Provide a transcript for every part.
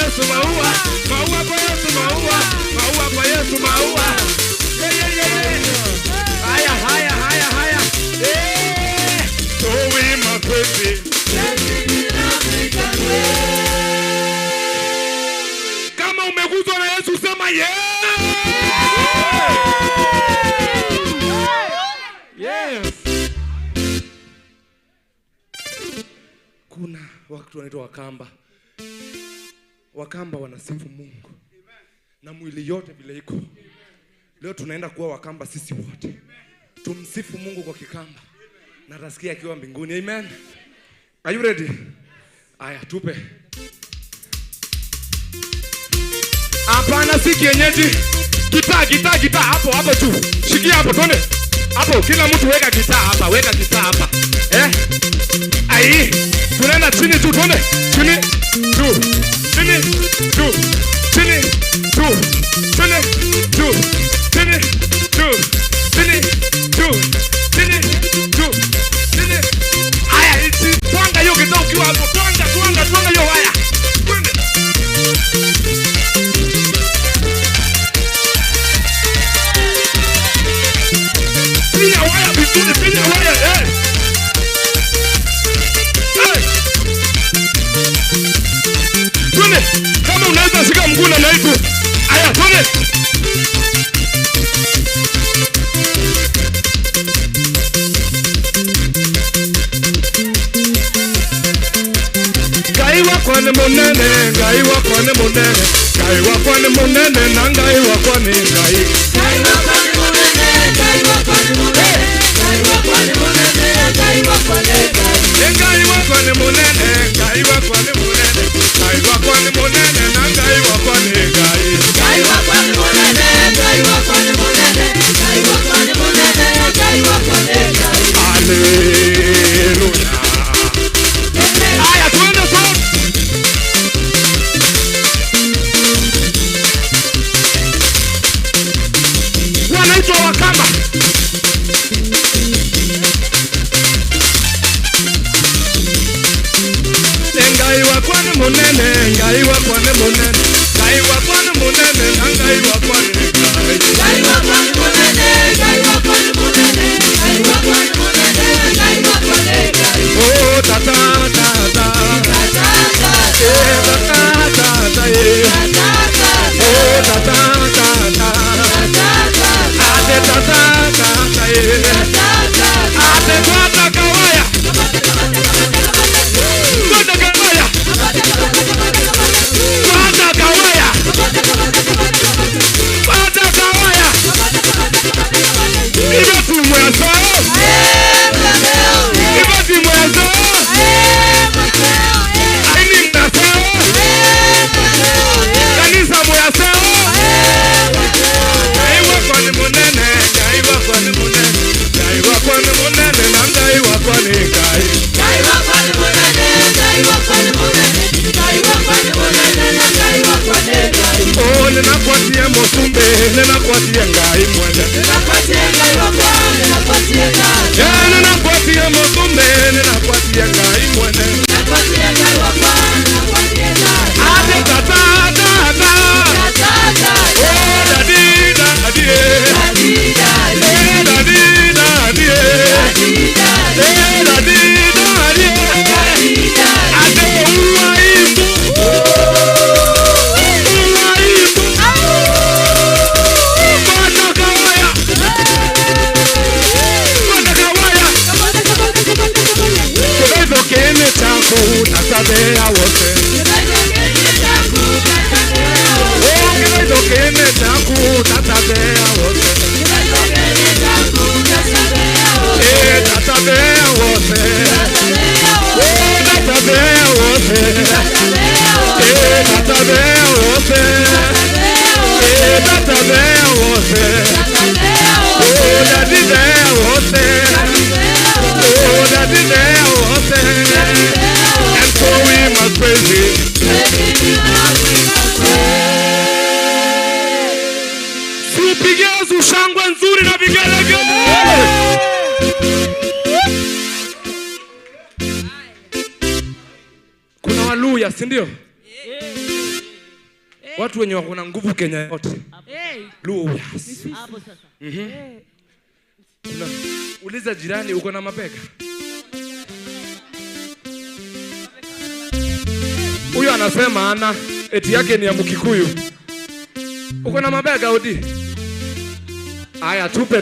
Yesu maua. Maua kwa Yesu maua. Maua kwa Yesu maua. Haya. Towe mapenzi. Kama umeguzwa na Yesu sema yes. Kuna watu wanaitwa Wakamba. Wakamba wanasifu Mungu na mwili yote vile iko. Leo tunaenda kuwa Wakamba sisi wote. Tumsifu Mungu kwa Kikamba na tasikia akiwa mbinguni. Amen. Are you ready? Aya, tupe. Hapana, si kienyeji. Gitaa hapo tu. Shikia hapo twende. Hapo kila mtu weka gitaa hapa. Ai, tunaenda chini tu twende. Chini. Aya, iti twanga hiyo gitaa ukiwa hapo. Twanga hiyo haya. Twende. Pinya waya vizuri, Twende, kama unaweza shika mguu na naibu. Aya, twende. Gaiwa kwa ni munene, na ngaiwa kwa ni ngai. Wakamba. Ngai wako ni munene, ngai wako ni munene, ngai wako ni munene, ngai wako ni ngai. Ngai wako ni munene, ngai wako ni munene, ngai wako ni munene, ngai wako ni ngai. Oh tata tata, tata tata, tata tata, oh tata tata, tata tata, ate tata kawaya. Ninakuatia ngai mwende. Ninakuatia ngai wako, ninakuatia ngai. Ninakuatia musumbe, ninakuatia ngai mwende. Ninakuatia ngai wako, ninakuatia ngai. Ate tata tata. Tata tata. Oh dadi dadi. Dadi dadi. Dadi dadi. Dadi dadi. Dadi dadi. Dadi dadi. Ate uwaibu. Tatabea wote. And so we must praise him. Tupige shangwe nzuri na vigelegele. Kuna Waluya, si ndio? Watu wenye wako na nguvu Kenya yote. Luo. Hapo sasa. Uliza jirani uko na mabega. Huyu anasema ana eti yake ni ya Mkikuyu. Uko na mabega odi? Aya, tupe.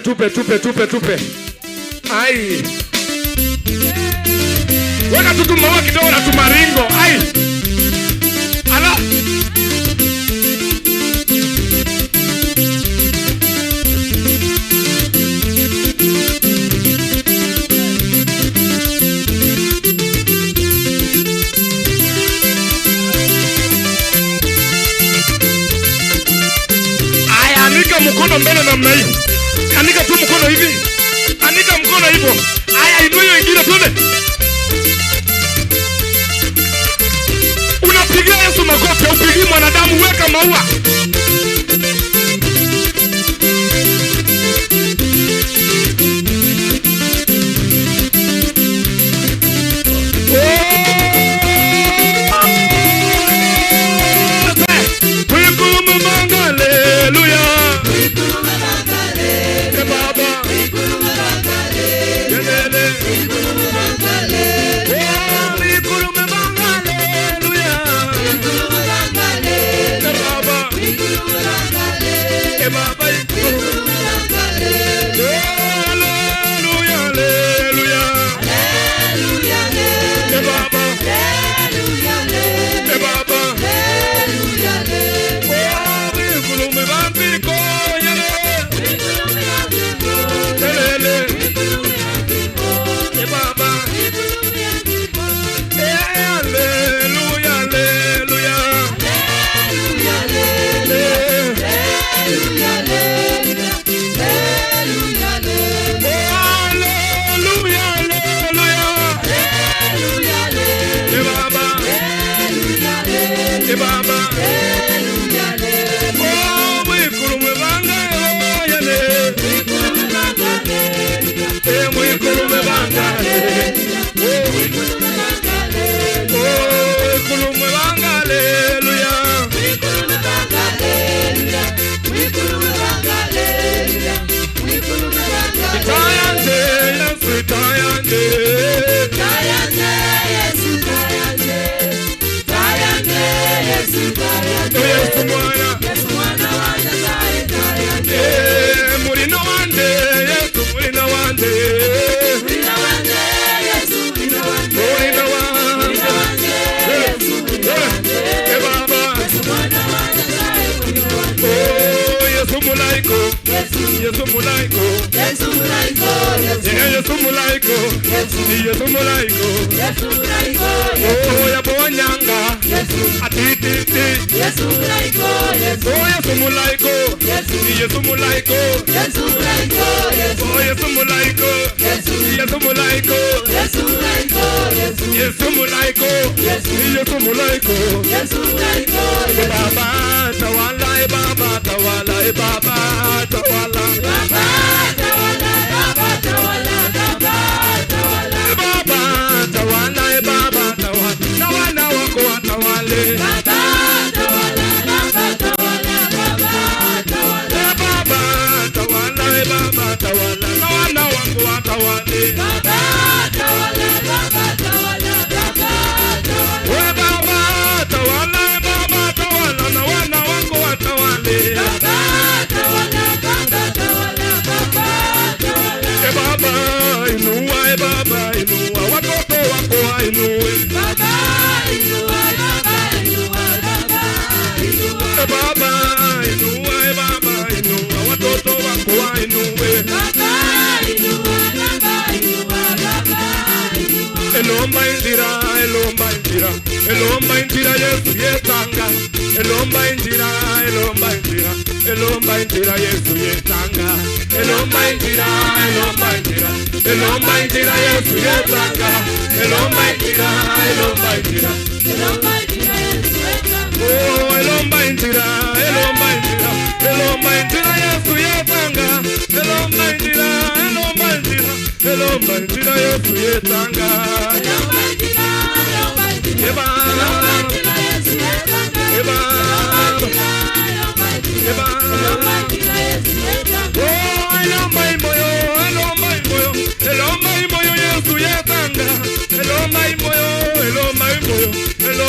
Ai. Weka tutu mawa kidogo na tumaringo. Ai. Ala. Aya, anika mkono mbele namna hii. Anika tu mkono hivi. Anika mkono hivyo. Aya, inua hiyo ingine twende. Unapigia Yesu makofi, upigi mwanadamu, weka maua. Eba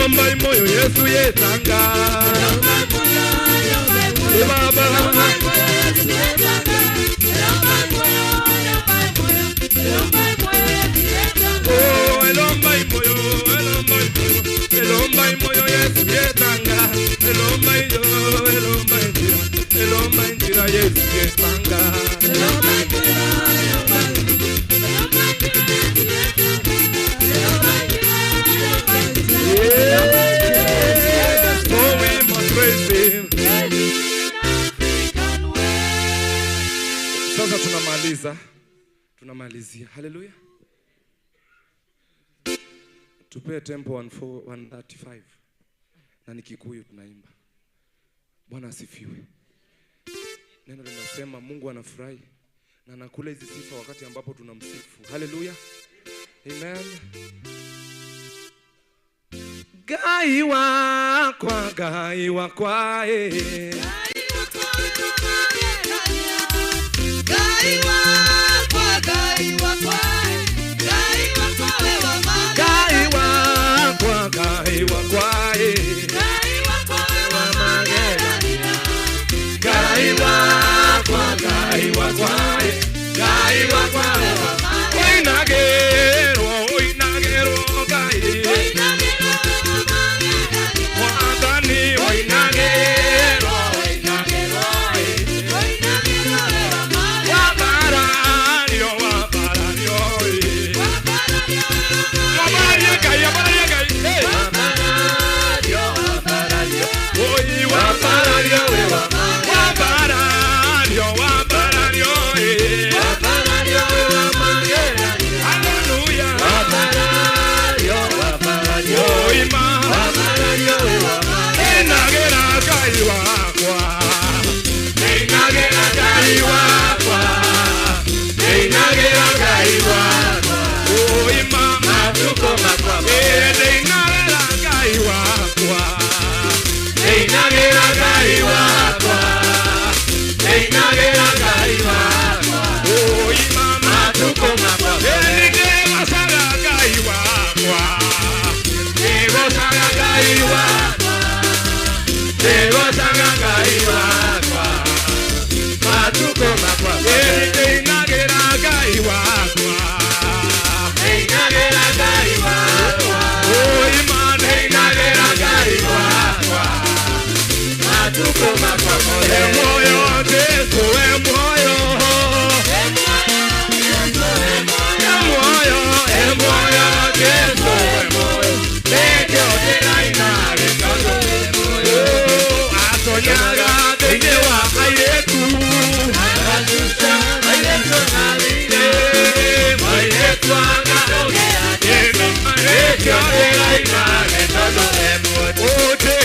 elomba imoyo Yesu yetanga Baba oh elomba imoyo Yesu yetanga elomba indira Yesu yetanga Sasa tunamalizia. Haleluya. Tupe tempo 135 na ni Kikuyu tunaimba. Bwana asifiwe. Neno linasema Mungu anafurahi na anakula hizi sifa wakati ambapo tunamsifu. Haleluya. Amen. Gai wakwa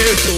Yesu,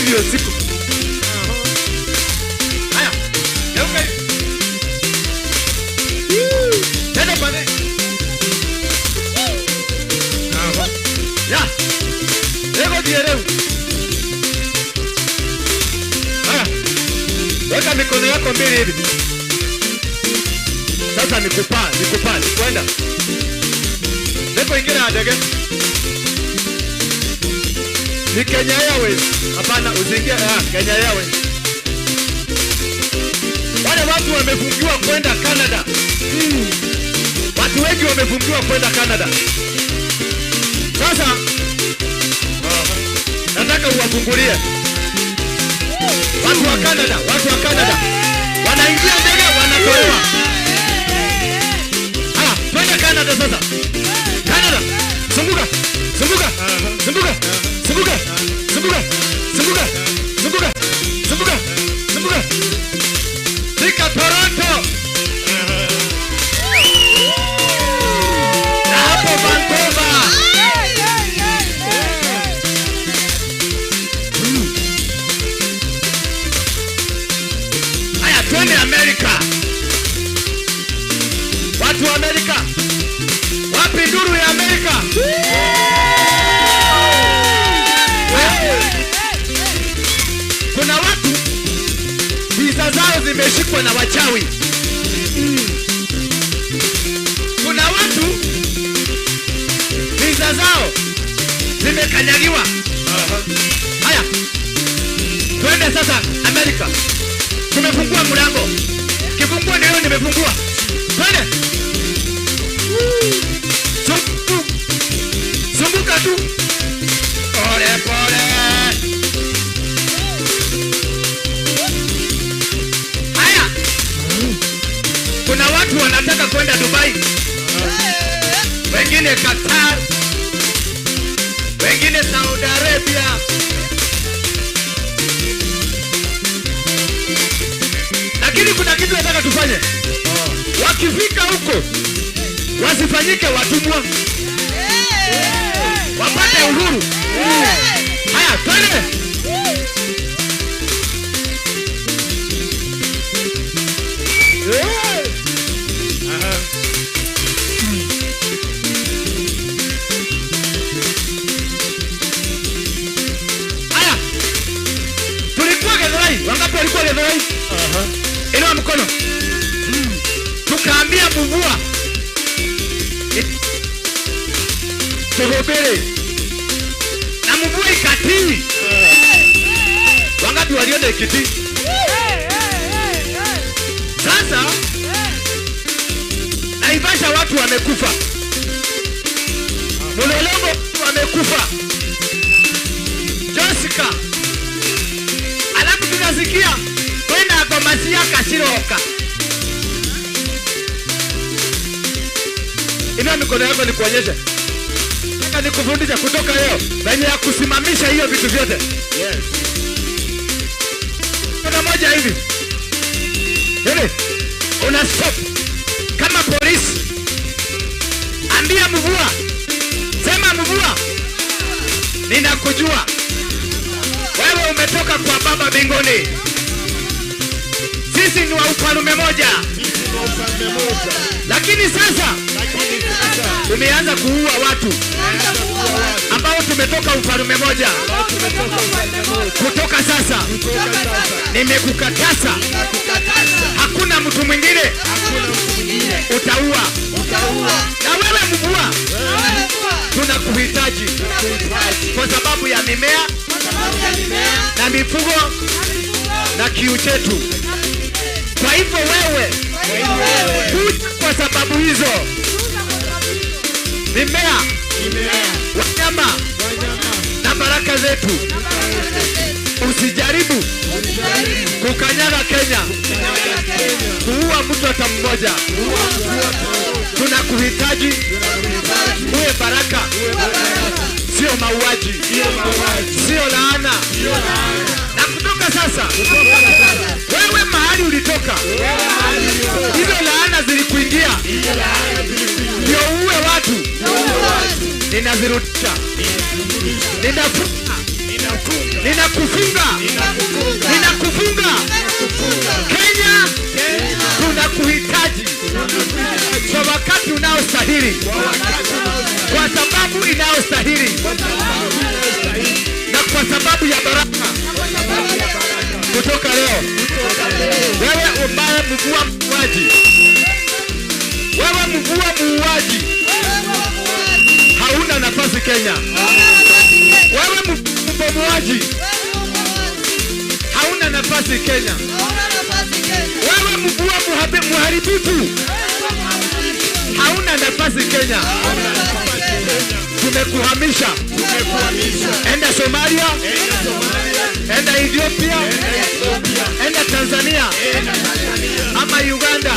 hivyo siku. Haya, geuka hivi. Tena pale. Ya. Lego diereu. Haya. Weka mikono yako mbili hivi. Sasa nikupa, kwenda. Lego ingine adege. Ni Kenya Airways. Hapana, usiingie Kenya Airways. Wale watu wamefungiwa kwenda Canada. Watu wengi wamefungiwa kwenda Canada. Sasa nataka uwafungulie. Watu wa Canada wanaingia ndege wanatolewa. Twende Canada sasa. Canada. Zunguka. Fika Toronto. Na hapo Vancouver. Haya, twende Amerika. Watu wa Amerika. Wapi nduru ya Amerika? Kuna watu visa zao zimeshikwa na wachawi. Kuna watu visa zao zimekanyagiwa. Haya, twende sasa Amerika. Tumefungua mlango. Kifungua ndio nimefungua. Twende. Zunguka tu. Pole. Haya. Kuna watu wanataka kwenda Dubai. Wengine Qatar. Wengine Saudi Arabia. Lakini kuna kitu nataka tufanye. Wakifika huko wasifanyike watumwa. Wapate uhuru. Haya, twende. Haya. Tulikuwa Githurai. Wangapi walikuwa Githurai? Inua mkono. Tukaambia mvua. Tuhubiri. Na mvua ikatii. Wangapi walienda ikitii? Sasa Naivasha watu wamekufa. Mulolongo wamekufa. Jessica. Alafu tunasikia kwenda Gomasia Kashiroka. Inua mikono yako nikuonyeshe. Nataka nikufundisha kutoka leo venye ya kusimamisha hiyo vitu vyote. Yes. Kuna moja hivi. Hivi. Una stop. Kama polisi. Ambia mvua. Sema mvua. Ninakujua. Wewe umetoka kwa Baba mbinguni. Sisi ni wa ufalme moja. Lakini sasa tumeanza kuua watu ambao tumetoka ufalme moja. Kutoka sasa nimekukataza. Hakuna mtu mwingine utaua. Na wewe mvua tunakuhitaji kwa sababu ya mimea na mifugo na kiu chetu. Kwa hivyo wewe kwa sababu hizo mimea, wanyama na baraka zetu usijaribu kukanyaga Kenya, kuua mtu hata mmoja. Tunakuhitaji uwe baraka, sio mauaji, sio laana. Na kutoka sasa wewe mahali ulitoka, hizo laana zilikuingia ndio uwe watu. Ninazirudisha, ninafunga Ninakufunga. Kenya, tunakuhitaji kwa wakati unaostahili, kwa sababu inaostahili, na kwa sababu ya baraka kutoka leo. Wewe ambaye mvua muuaji, hauna nafasi Kenya. Wewe mbomoaji, hauna nafasi Kenya. Wewe mvua muharibifu, hauna nafasi Kenya. Tumekuhamisha. Enda Somalia, enda Ethiopia, enda Tanzania, ama Uganda.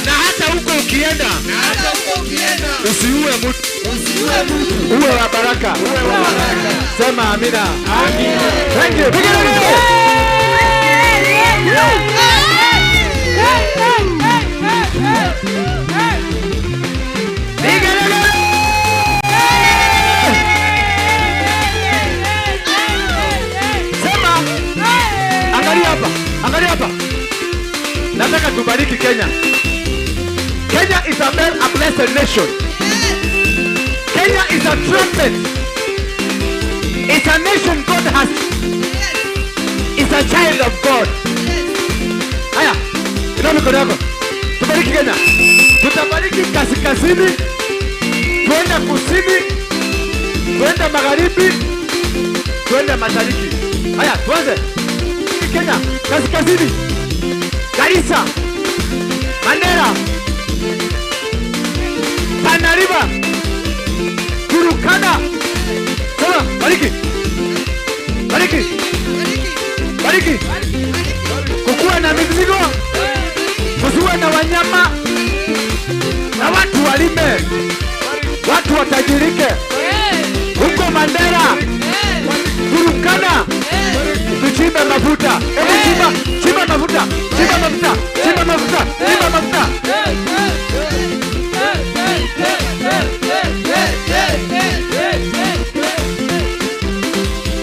Na hata huko ukienda, usiue mtu, uwe wa baraka. Sema amina. Thank you. Sema, angalia hapa. Nataka tubariki Kenya. Kenya is a blessed nation. Kenya is a trumpet. It's a nation God has. It's a child of God. Haya, ina mikono yako. Tubariki Kenya. Tutabariki kaskazini, tuenda kusini, tuenda magharibi, tuenda mashariki. Haya, tuanze. Kenya, kaskazini, Garissa, Mandera, Tana River, Turkana. Sema, bariki. Kukuwa na mizigo, kusiwe na wanyama, na watu walime, watu watajirike. Huko Mandera, Turkana, tuchimbe mafuta. Chimba mafuta.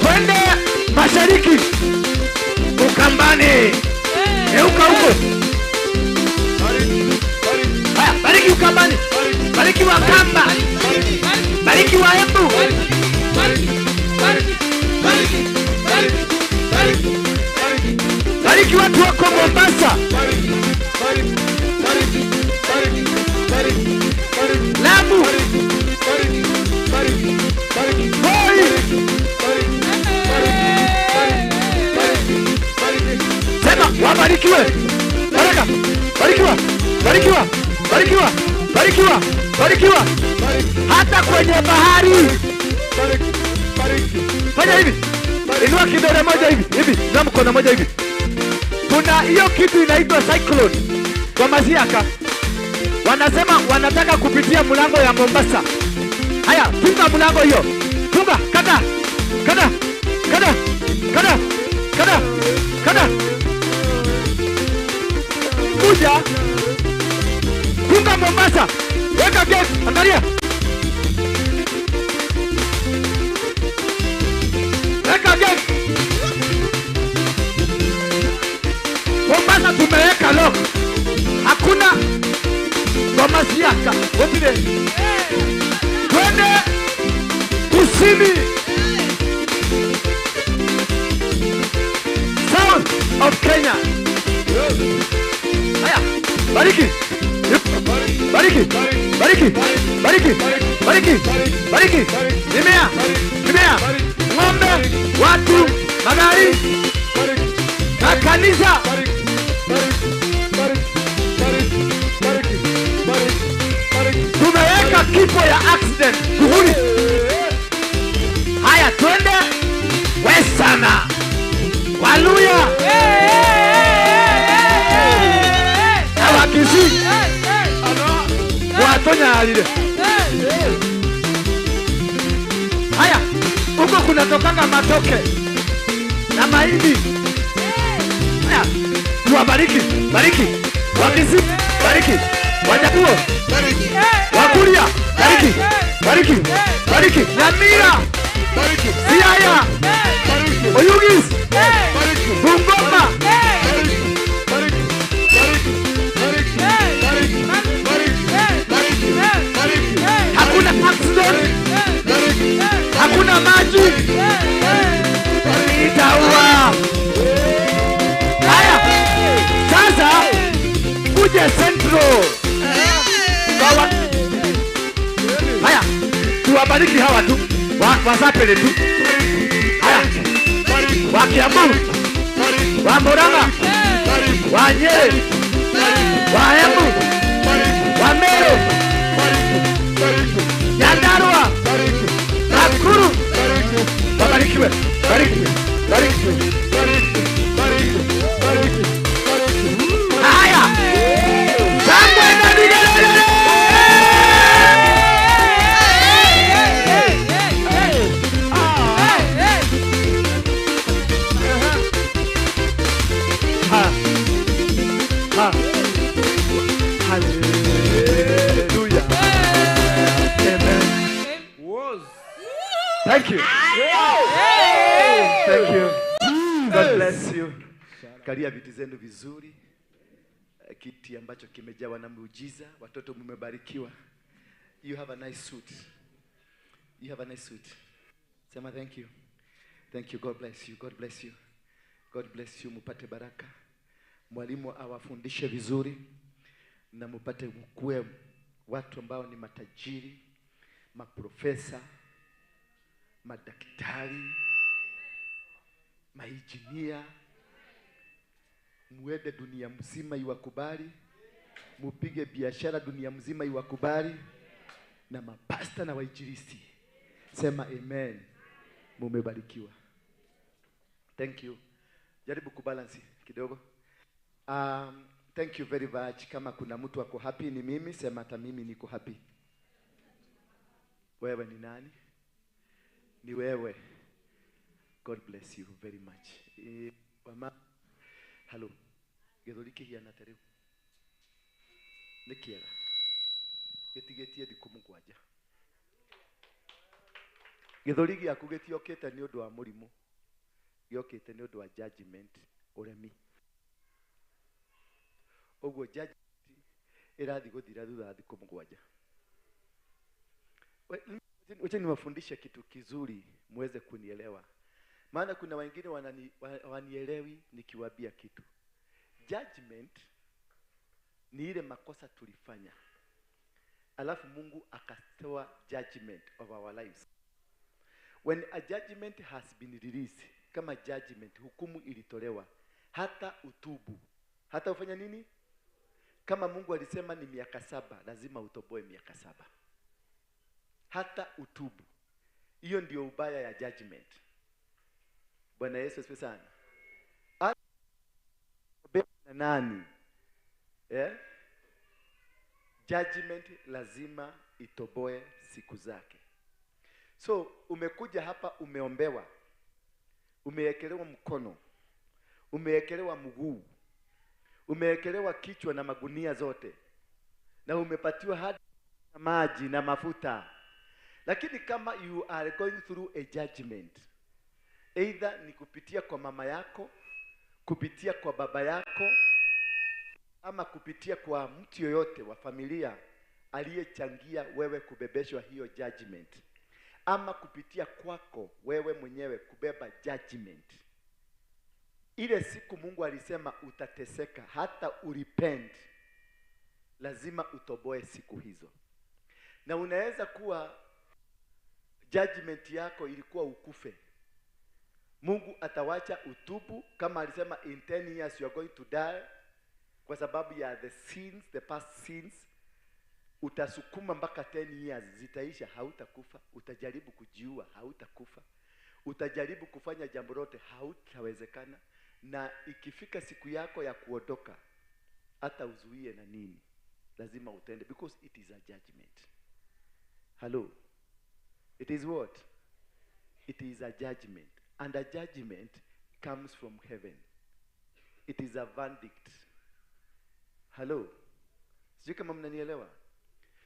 Twende mashariki, Ukambani. Euka huko. Haya, bariki Ukambani. Bariki Wakamba. Bariki Waembu. Bariki watu wako Mombasa. Lamu. Sema, wabarikiwe. Baraka. Barikiwa. Hata kwenye bahari. Fanya hivi. Inua kidole moja hivi. Na mkono moja hivi. Kuna hiyo kitu inaitwa cyclone kwa Masiaka. Wanasema wanataka kupitia mlango ya Mombasa. Haya, funga mlango hiyo. Funga, kada. Kuja. Funga Mombasa. Weka gate, angalia. Weka gate. Mombasa tumeweka lock. Hakuna kwa Masiaka. Wapide. Twende kusini. South of Kenya. Haya, bariki. Mimea. Ng'ombe, watu, magari, na kanisa. Tumeweka kifo ya accident. Kuhuri. Haya, twende Westana. Waluya. Awakisi. Watonya alile. Haya, huko kunatokanga matoke na mahindi. Haya, tuwabariki. Wakisi, bariki. Wajaduo, Wakuria, bariki. Nyamira, Siaya, Oyugis, Bungoma, hakuna accident, hakuna maji, itaua. Haya, sasa kuja Central. Haya, tuwabariki hawa tu, wasapele tu. Haya, wa Kiambu, wa Murang'a, wa Nyeri, wa Embu, wa Meru, Nyandarua, Nakuru, wabarikiwe, barikiwe, barikiwe. Haya, shangwe na vigelegele. Hallelujah. Amen. Thank you. Thank you. God bless you. Kalia viti zenu vizuri. Kiti ambacho kimejawa na muujiza. Watoto mmebarikiwa. You have a nice suit. You have a nice suit. Sema thank you. Thank you. God bless you. God bless you. God bless you. Mupate baraka. Mwalimu awafundishe vizuri na mupate mkue watu ambao ni matajiri, maprofesa, madaktari, mainjinia. Muende dunia mzima iwakubali, mupige biashara dunia mzima iwakubali, na mapasta na wainjilisti. Sema amen. Mumebarikiwa. Thank you. Jaribu kubalance kidogo. Thank you very much. Kama kuna mtu wako happy ni mimi, sema hata mimi niko happy. Wewe ni nani? Ni wewe. God bless you very much. Mama, hello. Gedoliki hiana tere. Nikiera. Getigetie dikumugwaja. Gedoliki yakugeti okete ni undu wa murimu. Yokete ni undu wa judgment uremi. Ogwo judgment irathi guthira thutha thiku mugwanja. Wacha niwafundishe kitu kizuri muweze kunielewa. Maana kuna wengine wanielewi nikiwaambia kitu. Judgment ni ile makosa tulifanya, alafu Mungu akatoa judgment of our lives. When a judgment has been released, kama judgment, hukumu ilitolewa, hata utubu, hata ufanya nini? Kama Mungu alisema ni miaka 7, lazima utoboe miaka 7. Hata utubu. Hiyo ndio ubaya ya judgment. Bwana Yesu asifiwe sana. Na nani? Judgment lazima itoboe siku zake. So umekuja hapa, umeombewa, umeekelewa mkono, umeekelewa mguu, umeekelewa kichwa na magunia zote, na umepatiwa hadi maji na mafuta. Lakini kama you are going through a judgment, either ni kupitia kwa mama yako, kupitia kwa baba yako, ama kupitia kwa mtu yoyote wa familia aliyechangia wewe kubebeshwa hiyo judgment, ama kupitia kwako wewe mwenyewe kubeba judgment, ile siku Mungu alisema utateseka hata urepent, lazima utoboe siku hizo. Na unaweza kuwa judgment yako ilikuwa ukufe, Mungu atawacha utubu. Kama alisema in 10 years you are going to die, kwa sababu ya the sins, the past sins, utasukuma mpaka 10 years zitaisha, hautakufa. Utajaribu kujiua, hautakufa. Utajaribu kufanya jambo lote, hautawezekana. Na ikifika siku yako ya kuondoka, hata uzuie na nini, lazima utende, because it is a judgment. Hello. It is what? It is a judgment. And a judgment comes from heaven. It is a verdict. Hello. Sijui kama mnanielewa.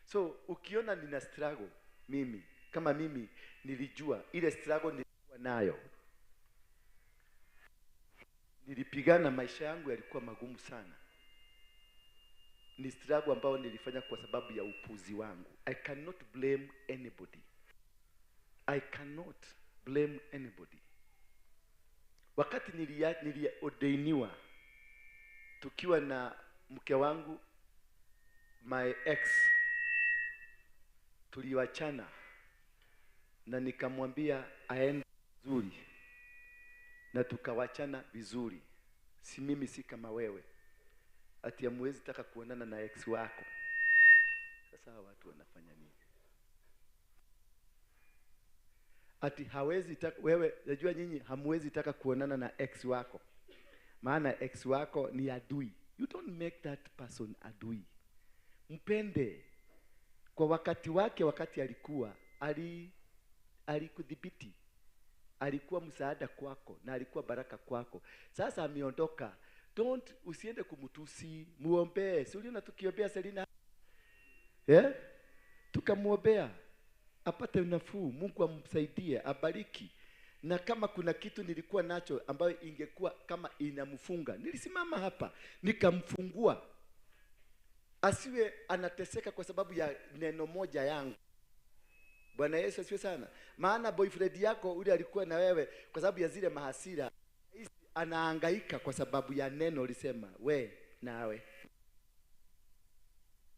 So ukiona nina struggle, mimi kama mimi nilijua ile struggle nilikuwa nayo, nilipigana, maisha yangu yalikuwa magumu sana. Ni struggle ambao nilifanya kwa sababu ya upuzi wangu. I cannot blame anybody. I cannot blame anybody. Wakati niliodeiniwa tukiwa na mke wangu, my ex, tuliwachana na nikamwambia aende vizuri, na tukawachana vizuri. Si mimi si kama wewe ati hamwezi taka kuonana na ex wako. Sasa watu wanafanya nini? Ati hawezi taka, wewe najua nyinyi hamwezi taka kuonana na ex wako, maana ex wako ni adui. You don't make that person adui. Mpende kwa wakati wake. Wakati alikuwa alikudhibiti, alikuwa msaada kwako na alikuwa baraka kwako. Sasa ameondoka, usiende kumtusi, muombe. Si uliona tukiombea Selina? Tukamuombea apate nafuu, Mungu amsaidie, abariki. Na kama kuna kitu nilikuwa nacho ambayo ingekuwa kama inamfunga, nilisimama hapa nikamfungua, asiwe anateseka kwa sababu ya neno moja yangu. Bwana Yesu asifiwe sana. Maana boyfriend yako ule alikuwa na wewe kwa sababu ya zile mahasira, anahangaika kwa sababu ya neno lisema we nawe.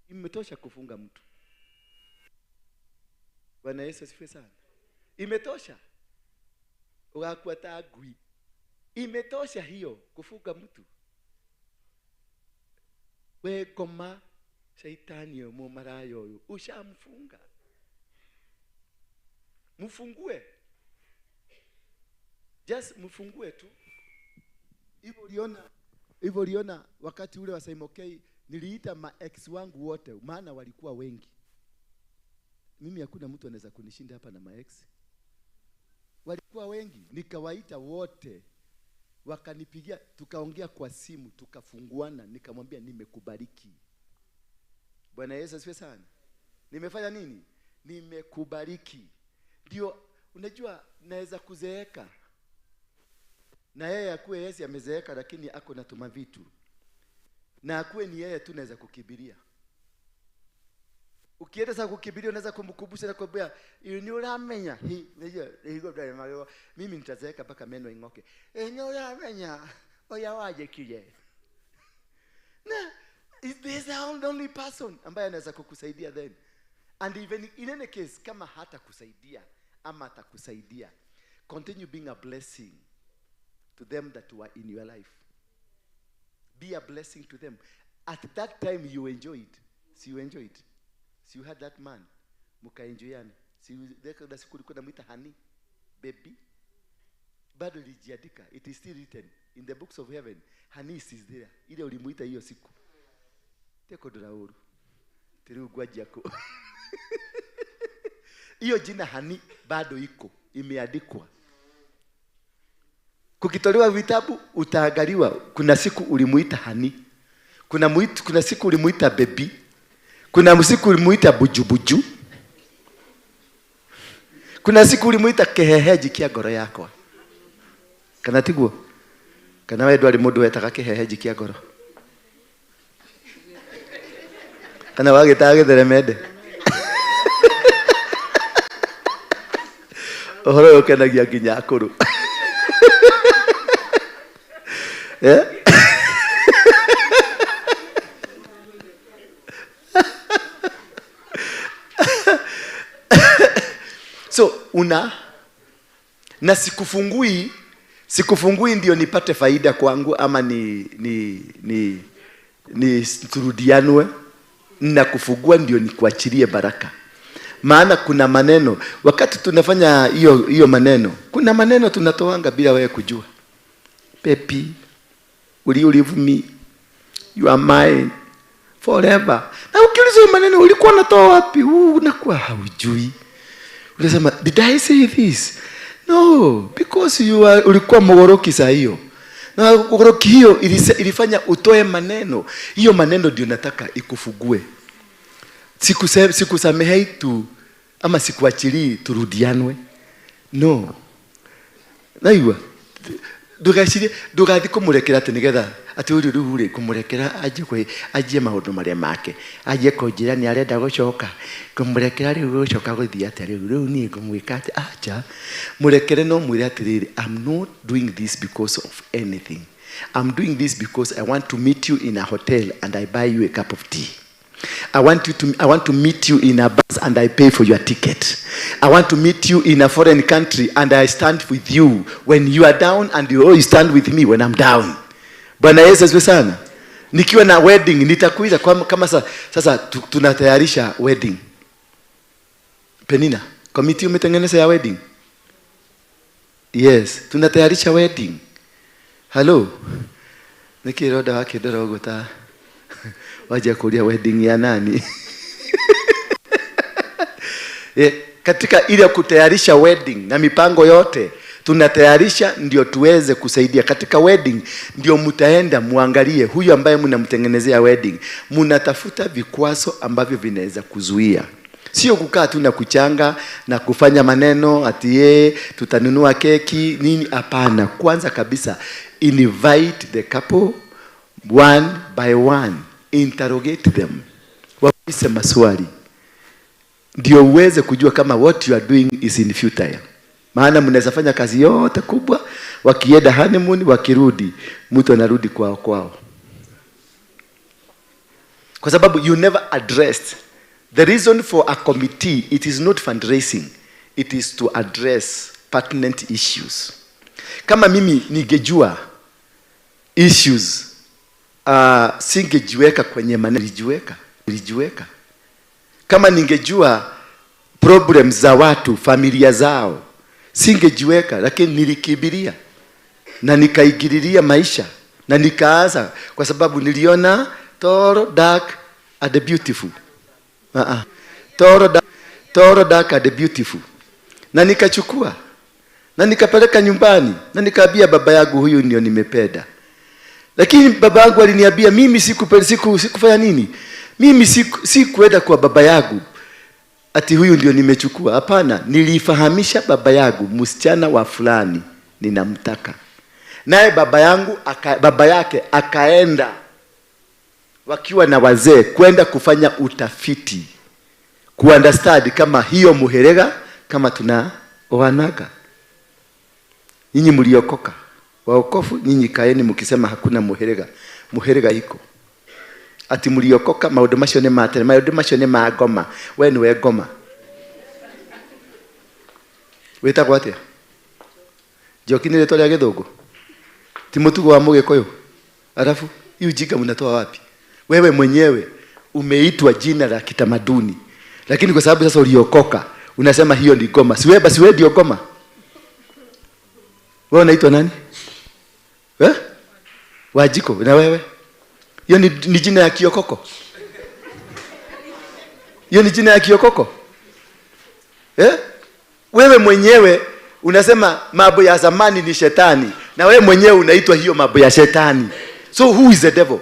Imetosha kufunga mtu. Bwana Yesu asifiwe sana. Imetosha. Ugakuwa tagui. Imetosha hiyo kufunga mtu. We koma shaitani yo mumarayo yo ushamfunga. Mfungue. Just mfungue tu. Hivyo uliona wakati ule wa Saimokei niliita ma ex wangu wote, maana walikuwa wengi. Mimi hakuna mtu anaweza kunishinda hapa na ma ex. Walikuwa wengi, nikawaita wote. Wakanipigia, tukaongea kwa simu, tukafunguana, nikamwambia nimekubariki. Bwana Yesu asifiwe sana. Nimefanya nini? Nimekubariki. Ndio unajua naweza kuzeeka. Na yeye akuwe Yesu amezeeka lakini ako na tuma vitu. Na akuwe ni yeye tu naweza kukibiria. Ukienda sasa kukibiria unaweza kumkumbusha na kwambia ni uramenya mimi nitazeeka mpaka meno ing'oke. Ni uramenya oya waje kile. Na is this the only person ambaye anaweza kukusaidia then? And even in any case, kama hata kusaidia ama atakusaidia, continue being a blessing to them that were in your life. Be a blessing to them. At that time you enjoyed. See, you enjoyed. See, you had that man. Muka enjoyane. See, the siku ulikuwa namuita honey, baby. Bado lijiandika. It is still written in the books of heaven. Honey is there. Ile ulimuita hiyo siku. Teko dorauru. Teriu gwaji yako. Hiyo jina honey bado iko. Imeandikwa. Kukitolewa vitabu utaangaliwa kuna siku ulimuita honey. Kuna siku ulimuita baby. Kuna siku ulimuita bujubuju. Kuna siku ulimuita keheheji kia goro yako. Kana tiguo? Kana wewe ndwari mundu wetaka keheheji kia goro? Kana wagitaga githeremende? Ohoro ukenagia nginya akuru. So na sikufungui ndio nipate faida kwangu ama ni turudianwe, na kufungua ndio nikuachilie baraka. Maana kuna maneno wakati tunafanya hiyo maneno, kuna maneno tunatoanga bila wewe kujua. Baby, will you leave me? You are mine forever. Na ukiuliza maneno ulikuwa unatoa wapi? Unakuwa haujui. Unasema, did I say this? No, because ulikuwa mogoroki saa hiyo. Na mogoroki hiyo ilifanya utoe maneno. Hiyo maneno ndio nataka ikufugue. Sikusamehei tu ama sikuachilii turudianwe. No. Naiwa. Ndugathi kumurekera ati nigetha ati uri ruri kumurekera ajie maundu maria make ajie kunjira ni arenda gucoka kumurekera riu gucoka guthia ati riu ni ngumwika ati acha murekere no mwire ati riri I'm not doing this because of anything. I'm doing this because I want to meet you in a hotel and I buy you a cup of tea. I want to meet you in a bus and I pay for your ticket. I want to meet you in a foreign country and I stand with you when you are down and you stand with me when I'm down. Bwana Yesu asifiwe sana. Nikiwa na wedding nitakuiza kama sasa tunatayarisha wedding. Penina, committee umetengeneza ya wedding? Yes, tunatayarisha wedding. Hello. Nikiroda wake dorogo ta waje kulia wedding ya nani? Katika ile kutayarisha wedding na mipango yote tunatayarisha ndio tuweze kusaidia katika wedding. Ndio mtaenda muangalie huyu ambaye mnamtengenezea wedding, mnatafuta vikwazo ambavyo vinaweza kuzuia. Sio kukaa tu na kuchanga na kufanya maneno ati tutanunua keki nini. Hapana, kwanza kabisa invite the couple one by one, interrogate them, waulize maswali ndio uweze kujua kama what you are doing is in futile. Maana mnaweza fanya kazi yote kubwa, wakienda honeymoon wakirudi mtu anarudi kwao. Kwa sababu you never addressed the reason for a committee. It is not fundraising, it is to address pertinent issues. Kama mimi ningejua issues singejiweka kwenye maneno nilijiweka. Kama ningejua problems za watu, familia zao, singejiweka, lakini nilikibiria na nikaigiriria maisha na nikaanza kwa sababu niliona tall dark and the beautiful. Tall dark and the beautiful. Na nikachukua na nikapeleka nyumbani na nikaambia baba yangu huyu ndio nimependa. Lakini baba yangu aliniambia mimi sikufanya nini? Mimi sikuenda kwa baba yangu ati huyu ndio nimechukua. Hapana, nilifahamisha baba yangu msichana wa fulani ninamtaka. Naye baba yake akaenda wakiwa na wazee kwenda kufanya utafiti kuunderstand kama hiyo muherega kama tunaoanaga. Nyinyi mliokoka waokofu, nyinyi kaeni mkisema hakuna muherega iko. Ati mliokoka maundu macio ne matene, maundu macio ne magoma. We ni we goma. Weta kwate jokini leto lya githungu ti mutugo wa Mugikuyu. Alafu hiyo jinga mnatoa wapi? Wewe mwenyewe umeitwa jina la kitamaduni, lakini kwa sababu sasa uliokoka unasema hiyo ni goma. Si wewe basi wewe ndio goma. Wewe unaitwa nani? Wajiko. Na wewe? Hiyo ni jina ya Kiokoko. Hiyo ni jina ya Kiokoko. Wewe mwenyewe unasema mambo ya zamani ni shetani, na wewe mwenyewe unaitwa hiyo mambo ya shetani. So who is the devil?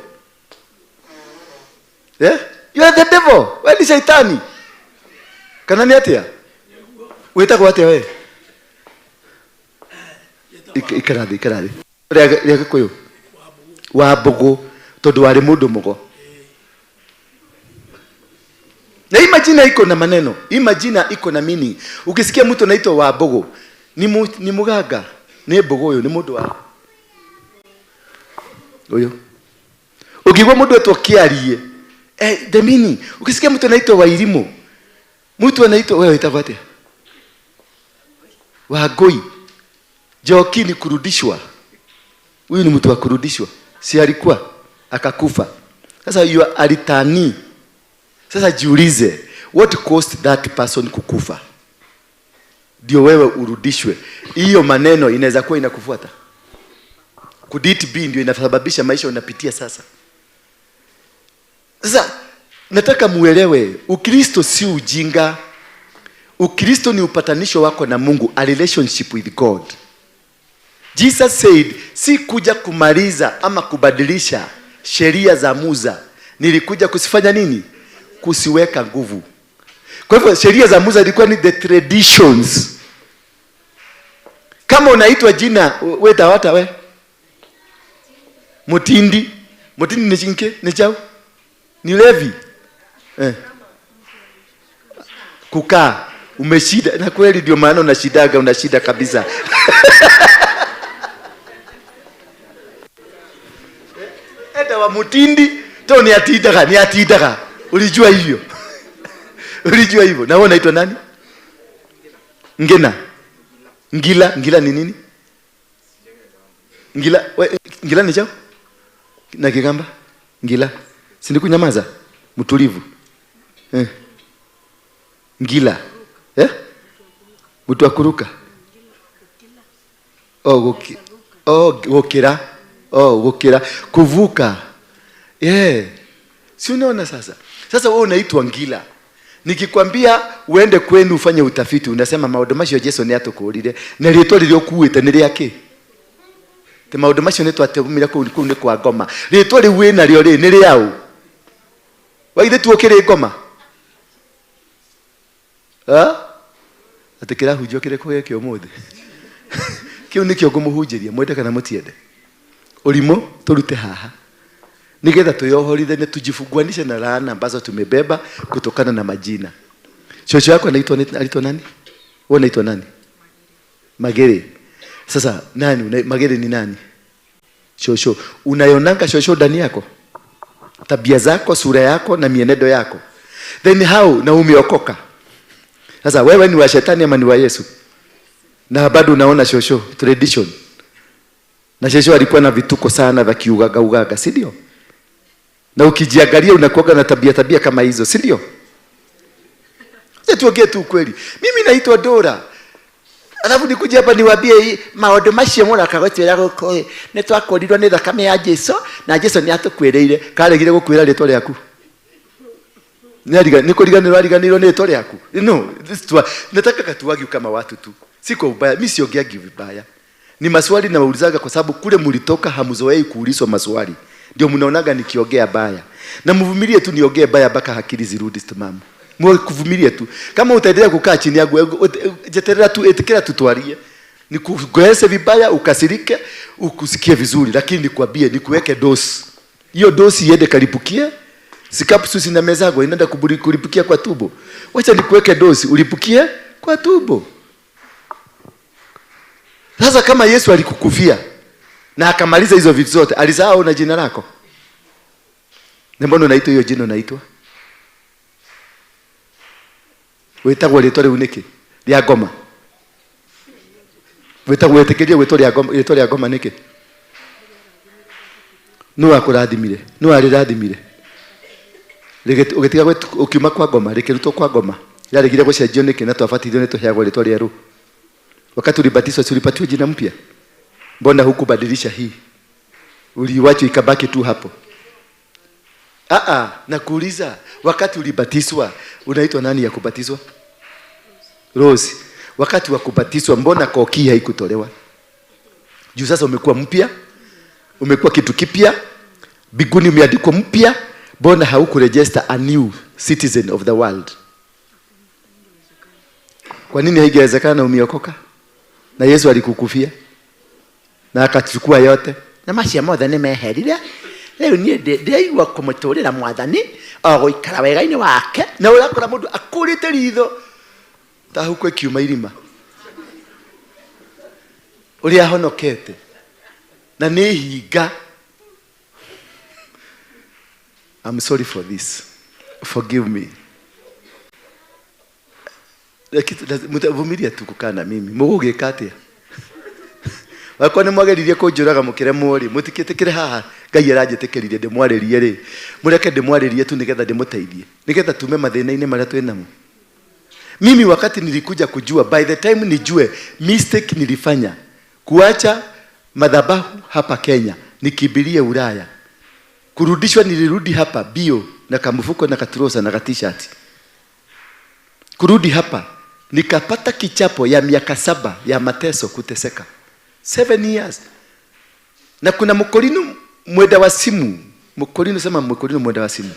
You are the devil. Wewe ni shetani. Kana ni atia? Uitako atia wewe? Ikaradi. Ria Gikuyu. Wabugu tondu wari mundu mugo. Na hii majina iko na maneno. Hii majina iko na meaning. Ukisikia mtu anaitwa Wabugu, ni mugaga, ni Bugu huyo, ni mundu wa huyo. Ukigwa mundu etwa Kiarie, the meaning. Ukisikia mtu anaitwa Wairimu, mtu anaitwa wewe itakwate Wagoi. Joki ni kurudishwa. Huyu ni mtu wa kurudishwa. Si alikuwa akakufa. Sasa you alitani. Sasa jiulize, what caused that person kukufa? Ndio wewe urudishwe. Hiyo maneno inaweza kuwa inakufuata. Could it be ndio inasababisha maisha unapitia sasa? Sasa nataka muelewe, Ukristo si ujinga. Ukristo ni upatanisho wako na Mungu, a relationship with God. Jesus said, si kuja kumaliza ama kubadilisha sheria za Musa. Nilikuja kusifanya nini? Kusiweka nguvu. Kwa hivyo sheria za Musa ilikuwa ni the traditions. Kama unaitwa jina, we tawata we. Mutindi ni chinke, ni chao. Ni levi. Kukaa. Umeshida. Na kweli ndio maana una shida kabisa. Enda wa mutindi, to ni atidaga. Ulijua hivyo. Ulijua hivyo. Na wewe unaitwa nani? Ngena. Ngila ni nini? Ngila ni chao? Na Kigamba? Ngila. Si kunyamaza? Mtulivu. Ngila. Mtu akuruka. Gokera. Gokera. Kuvuka. Si unaona sasa? Sasa wewe unaitwa ngila. Nikikwambia uende kwenu ufanye utafiti, unasema maundu macio Yesu ni atukurire. Na rĩtwa rĩrĩa ukuĩte nĩ rĩake. Te maundu macio nĩ twatumire kũu nĩ kwa ngoma. Rĩtwa rĩu wĩna rĩo nĩ rĩao. Waithe tu ũkĩrĩ ngoma. Atĩ kĩrahunjio kĩrĩkũ gĩkĩ ũmũthĩ. Kĩu nĩkĩo ngũmũhunjĩria, mwende kana mũtiende. Ũrimũ tũrute haha. Nigetha tuyohorithe tujifunguanishe na laana ambazo tumebeba kutokana na majina. Shosho yako anaitwa nani? Wewe unaitwa nani? Magere. Sasa nani? Magere ni nani? Shosho. Unayonanga shosho ndani yako? Tabia zako, sura yako na mienendo yako. Then how na umeokoka? Sasa wewe ni wa shetani ama ni wa Yesu? Na bado unaona shosho tradition. Na shosho alikuwa na vituko sana vya kiugaga, si ndio? Na ukijiangalia unakuwa na tabia kama hizo, si ndio? Tuongee tu kweli. Mimi naitwa Dora. Alafu nikuja hapa niwaambie maundu macio mura kagotwira guko ni twakorirwo ni thakame ya Jesu na Jesu ni atukwireire karegire gukwira ritwa ryaku. Ni kuriganirwo ni ritwa ryaku. No, nataka katuwagi kama watu tu. Siko ubaya, mimi siongeagi vibaya. Ni maswali na waulizaga kwa sababu kule mlitoka hamzoei kuulizwa maswali. Ndio mnaonaga nikiongea baya. Na mvumilie tu niongee baya mpaka akili zirudi timamu. Kuvumilie tu. Kama utaendelea kukaa chini yangu, jeterera tu etikera tutwarie. Nikugoese vibaya, ukasirike, ukusikie vizuri, lakini nikwambie nikuweke dosi. Hiyo dosi iende kalipukie. Sikapsusi na mezago inaenda kulipukia kwa tumbo. Wacha nikuweke dosi, ulipukie kwa tumbo. Sasa kama Yesu alikukufia na akamaliza hizo vitu zote, alisahau na jina lako. Na mbona unaitwa hiyo jina unaitwa? Wetagwo rĩtwa rĩu nĩkĩ? Rĩa ngoma. Wetagwo etekerie rĩtwa rĩa ngoma nĩkĩ? Nũ akũrathimire? Nũ arĩrathimire? Ũgĩtiga ukiuma kwa ngoma, rĩkĩrutwo kwa ngoma. Yarĩgire gũcenjio nĩkĩ na twabatithio nĩ tũheagwo rĩtwa rĩerũ. Wakati ulibatizwa ulipatiwa jina mpya? Mbona hukubadilisha hii? Uliwacha ikabaki tu hapo. Nakuuliza, wakati ulibatizwa unaitwa nani ya kubatizwa? Rose. Wakati wa kubatizwa mbona koki haikutolewa? Juu sasa umekuwa mpya, umekuwa kitu kipya, biguni umeandikwa mpya, mbona haukuregister a new citizen of the world? Kwa nini haingewezekana umeokoka? Na Yesu alikukufia na akachukua yote. Na macia mothe ni meherire. Leo nie ndeigua kumuturira mwathani ogoikara wega-ini wake na urakora mundu akurite ritho ta huko kiuma irima. Uri ahonokete. Na ni hinga. I'm sorry for this. Forgive me. Mutavumilia tu kukaa na mimi. Mugugika atia? Wakone mwageririe kunjuraga mukire muri mutikitikire haha Ngai aranjetekeririe ndimwaririe ri mureke ndimwaririe tu nigetha ndimuteithie nigetha tume mathina-ini maria twinamo. Mimi wakati nilikuja kujua, by the time nijue mistake nilifanya kuacha madhabahu hapa Kenya nikibirie Ulaya, kurudishwa nilirudi hapa bio na kamfuko na katrosa na t-shirt. Kurudi hapa nikapata kichapo ya miaka 7 ya mateso, kuteseka 7 years. Na kuna mkolino mwenda wa simu, mkolino sema mkolino mwenda wa simu,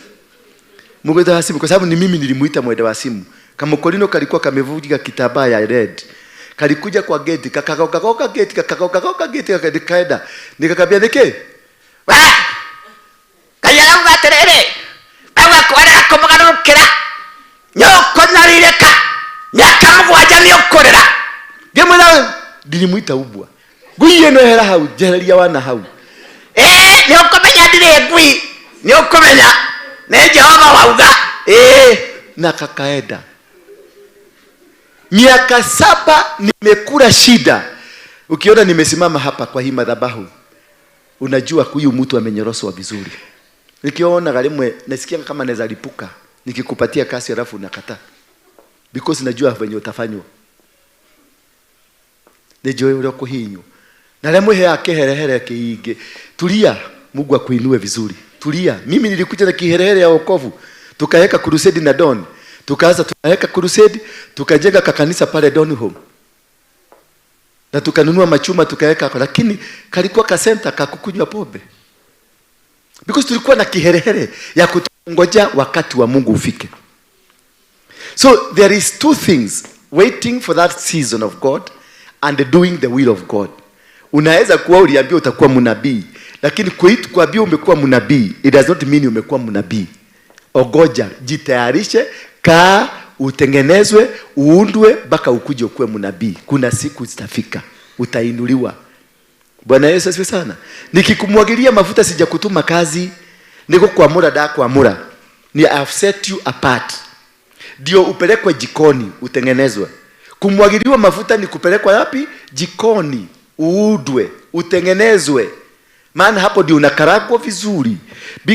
mwenda wa simu, kwa sababu ni mimi nilimuita mwenda wa simu. Kama mkolino kalikuwa kamevuja kitambaa ya red, kalikuja kwa gate, kakagoka gate, kakagoka gate, kaenda nikakambia nike kaya ngaterere awa kwara komagarukira nyoko narireka nyakamugwaja nyokorera ngemwana ndilimuita ubwa guiye no hera hau jeheria wana hau nyokomenya ndire ngui nyokomenya ne Jehova wauga na kakaeda. Miaka 7 nimekula shida. Ukiona nimesimama hapa kwa hii madhabahu, unajua huyu mtu amenyoroswa vizuri. Nikiona galimwe nasikia kama naweza lipuka nikikupatia kasi alafu unakataa. Because najua venye utafanywa. Nejoe uroko hinyu. Na lemwe he akeherehere kiige. Tulia, Mungu akuinue vizuri. Tulia. Mimi nilikuja na kiherehere ya wokovu. Tukaweka crusade na Don. Tukaanza tukaweka crusade, tukajenga kanisa pale Don Home. Na tukanunua machuma tukaweka, lakini kalikuwa ka center kakukunywa pombe. Because tulikuwa na kiherehere ya kutongoja wakati wa Mungu ufike. So there is 2 things: waiting for that season of God and doing the will of God. Unaweza kuwa uliambiwa utakuwa mnabii, lakini kuambia umekuwa mnabii, it does not mean umekuwa mnabii. Ogoja, jitayarishe, kaa, utengenezwe, uundwe mpaka ukuje ukuwe mnabii. Kuna siku zitafika, utainuliwa. Bwana Yesu asifiwe sana. Nikikumwagilia mafuta sijakutuma kazi, niko kuamura da kuamura. Ni I have set you apart. Ndio upelekwe jikoni, utengenezwe. Kumwagiliwa mafuta ni kupelekwa wapi? Jikoni, uudwe, utengenezwe. Maana hapo ndio unakaragwa vizuri.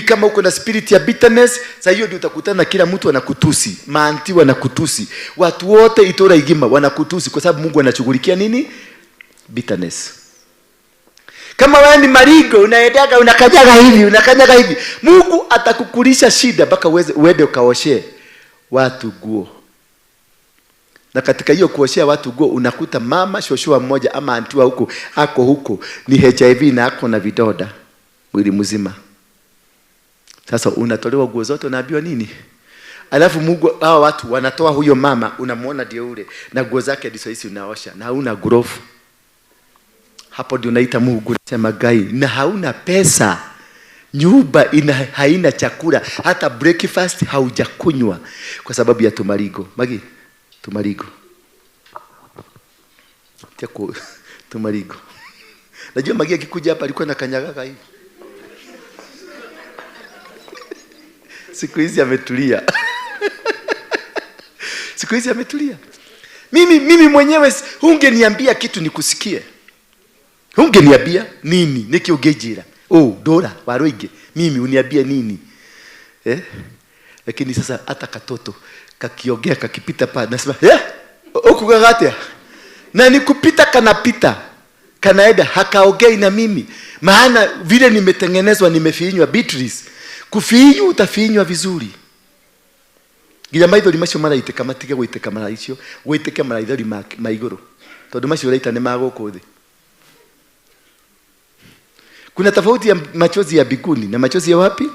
Kama uko na spirit ya bitterness, sasa hiyo ndio utakutana na kila mtu anakutusi, maanti wanakutusi, watu wote itora igima wanakutusi, kwa sababu Mungu anashughulikia nini? Bitterness. Kama wewe ni marigo, unaendaga unakanyaga hivi, Mungu atakukulisha shida mpaka uende ukaoshe watu nguo. Na katika hiyo kuoshea watu nguo unakuta mama shoshua mmoja ama antiwa huko ni HIV na ako na vidoda mwili mzima. Sasa unatolewa nguo zote, unaambiwa nini? Alafu Mungu hao watu wanatoa huyo mama, unamuona ndio ule na nguo zake ndizo hizi unaosha na hauna glove. Hapo ndio unaita Mungu unasema gai, na hauna pesa. Nyumba haina chakula, hata breakfast haujakunywa kwa sababu ya tumarigo. Magi, tumarigo. Teko tumarigo. Najua Magi akikuja hapa alikuwa na kanyaga hivi. Siku hizi ametulia. Siku hizi ametulia. Mimi mwenyewe ungeniambia kitu nikusikie. Ungeniambia nini? Nikiugejira. Dora waroige. Mimi uniambia nini? Lakini sasa hata katoto kakiogea kakipita pa nasema, ukugagatia. Na nikupita kanapita. Kanaenda hakaogei na mimi. Maana vile nimetengenezwa, nimefiinywa Beatrice. Kufiinywa utafiinywa vizuri. Gila maitho limacio maraite kama tige goite kama icio, goite kama ithori maiguru. Tondu macio raita ne magoku thi. Kuna tofauti ya machozi ya biguni na machozi ya wapi?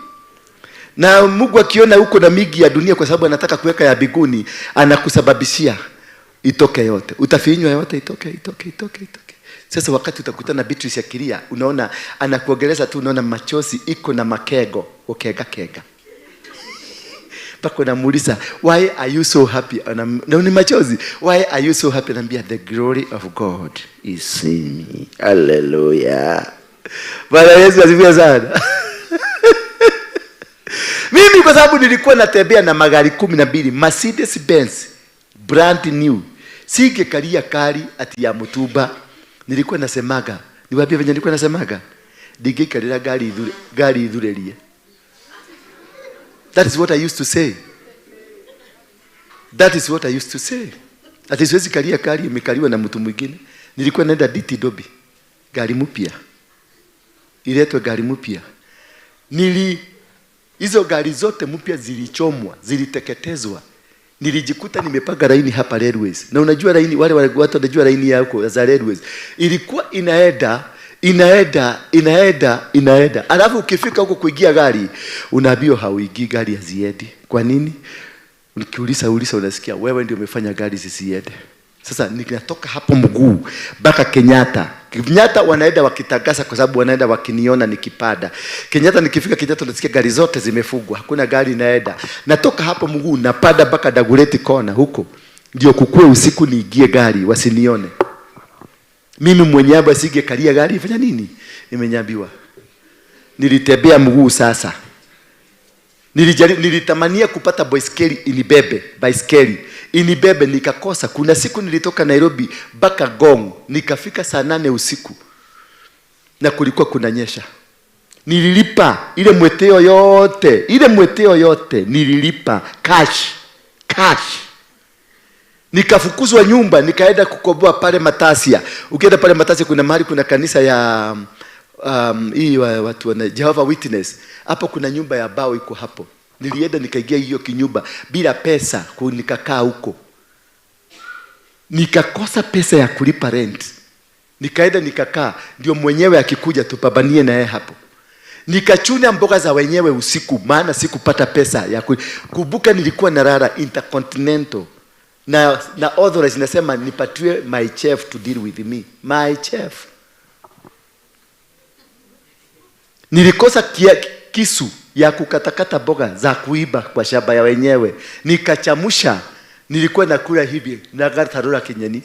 Na Mungu akiona huko na migi ya dunia, kwa sababu anataka kuweka ya biguni, anakusababishia itoke yote. Utafiinywa yote itoke. Sasa wakati utakutana Beatrice ya kilia, unaona anakuogeleza tu, unaona machozi iko na makego, kega. Pako namuuliza, why are you so happy? Na ni machozi. Why are you so happy? Anambia, the glory of God is in me. Hallelujah. Bwana Yesu asifiwe sana. Mimi kwa sababu nilikuwa natembea na magari 12 Mercedes Benz brand new. Singekalia kari ati ya mutumba. Nilikuwa nasemaga, niwaambie venye nilikuwa nasemaga, ningeikarira gari ithurerie. That is what I used to say. Ati siwezi kalia kari imekaliwa na mtu mwingine. Nilikuwa naenda DT Dobi. Gari mpya. Iletwe gari mpya. Hizo gari zote mpya zilichomwa, ziliteketezwa. Nilijikuta nimepanga laini hapa Railways. Na unajua laini, wale watu wanajua laini yako za Railways. Ilikuwa inaenda. Alafu ukifika huko kuingia gari, unaambiwa hauingii gari haziendi. Kwa nini? Ukiuliza unasikia wewe ndio umefanya gari zisiende. Sasa ninatoka hapo Mguu mpaka Kenyatta. Kenyatta wanaenda wakitagasa kwa sababu wanaenda wakiniona nikipada. Kenyatta nikifika Kenyatta nasikia gari zote zimefungwa. Hakuna gari inaenda. Natoka hapo Mguu napada mpaka Dagoretti Corner huko. Ndio kukue usiku niingie gari wasinione. Mimi mwenyewe singekalia gari ifanya nini? Nimenyambiwa. Nilitembea mguu sasa. Nilitamania kupata baiskeli inibebe nikakosa. Kuna siku nilitoka Nairobi mpaka Ngong nikafika saa 8 usiku na kulikuwa kunanyesha. Nililipa ile mweteo yote nililipa cash. Nikafukuzwa nyumba nikaenda kukoboa pale Matasia. Ukienda pale Matasia kuna mahali kuna kanisa ya hii watu wana Jehovah Witness. Hapo kuna nyumba ya bao iko hapo. Nilienda nikaingia hiyo kinyumba bila pesa, nikakaa huko. Nikakosa pesa ya kulipa rent. Nikaenda nikakaa, ndio mwenyewe akikuja tupambanie na yeye hapo. Nikachuna mboga za wenyewe usiku maana sikupata pesa ya kubuka. Nilikuwa nalala Intercontinental. Na authorities nasema nipatiwe my chef to deal with me. My chef. Nilikosa kisu ya kukatakata boga za kuiba kwa shamba ya wenyewe. Nikachamusha. Nilikuwa nakula hivi na gartarura kinyeni.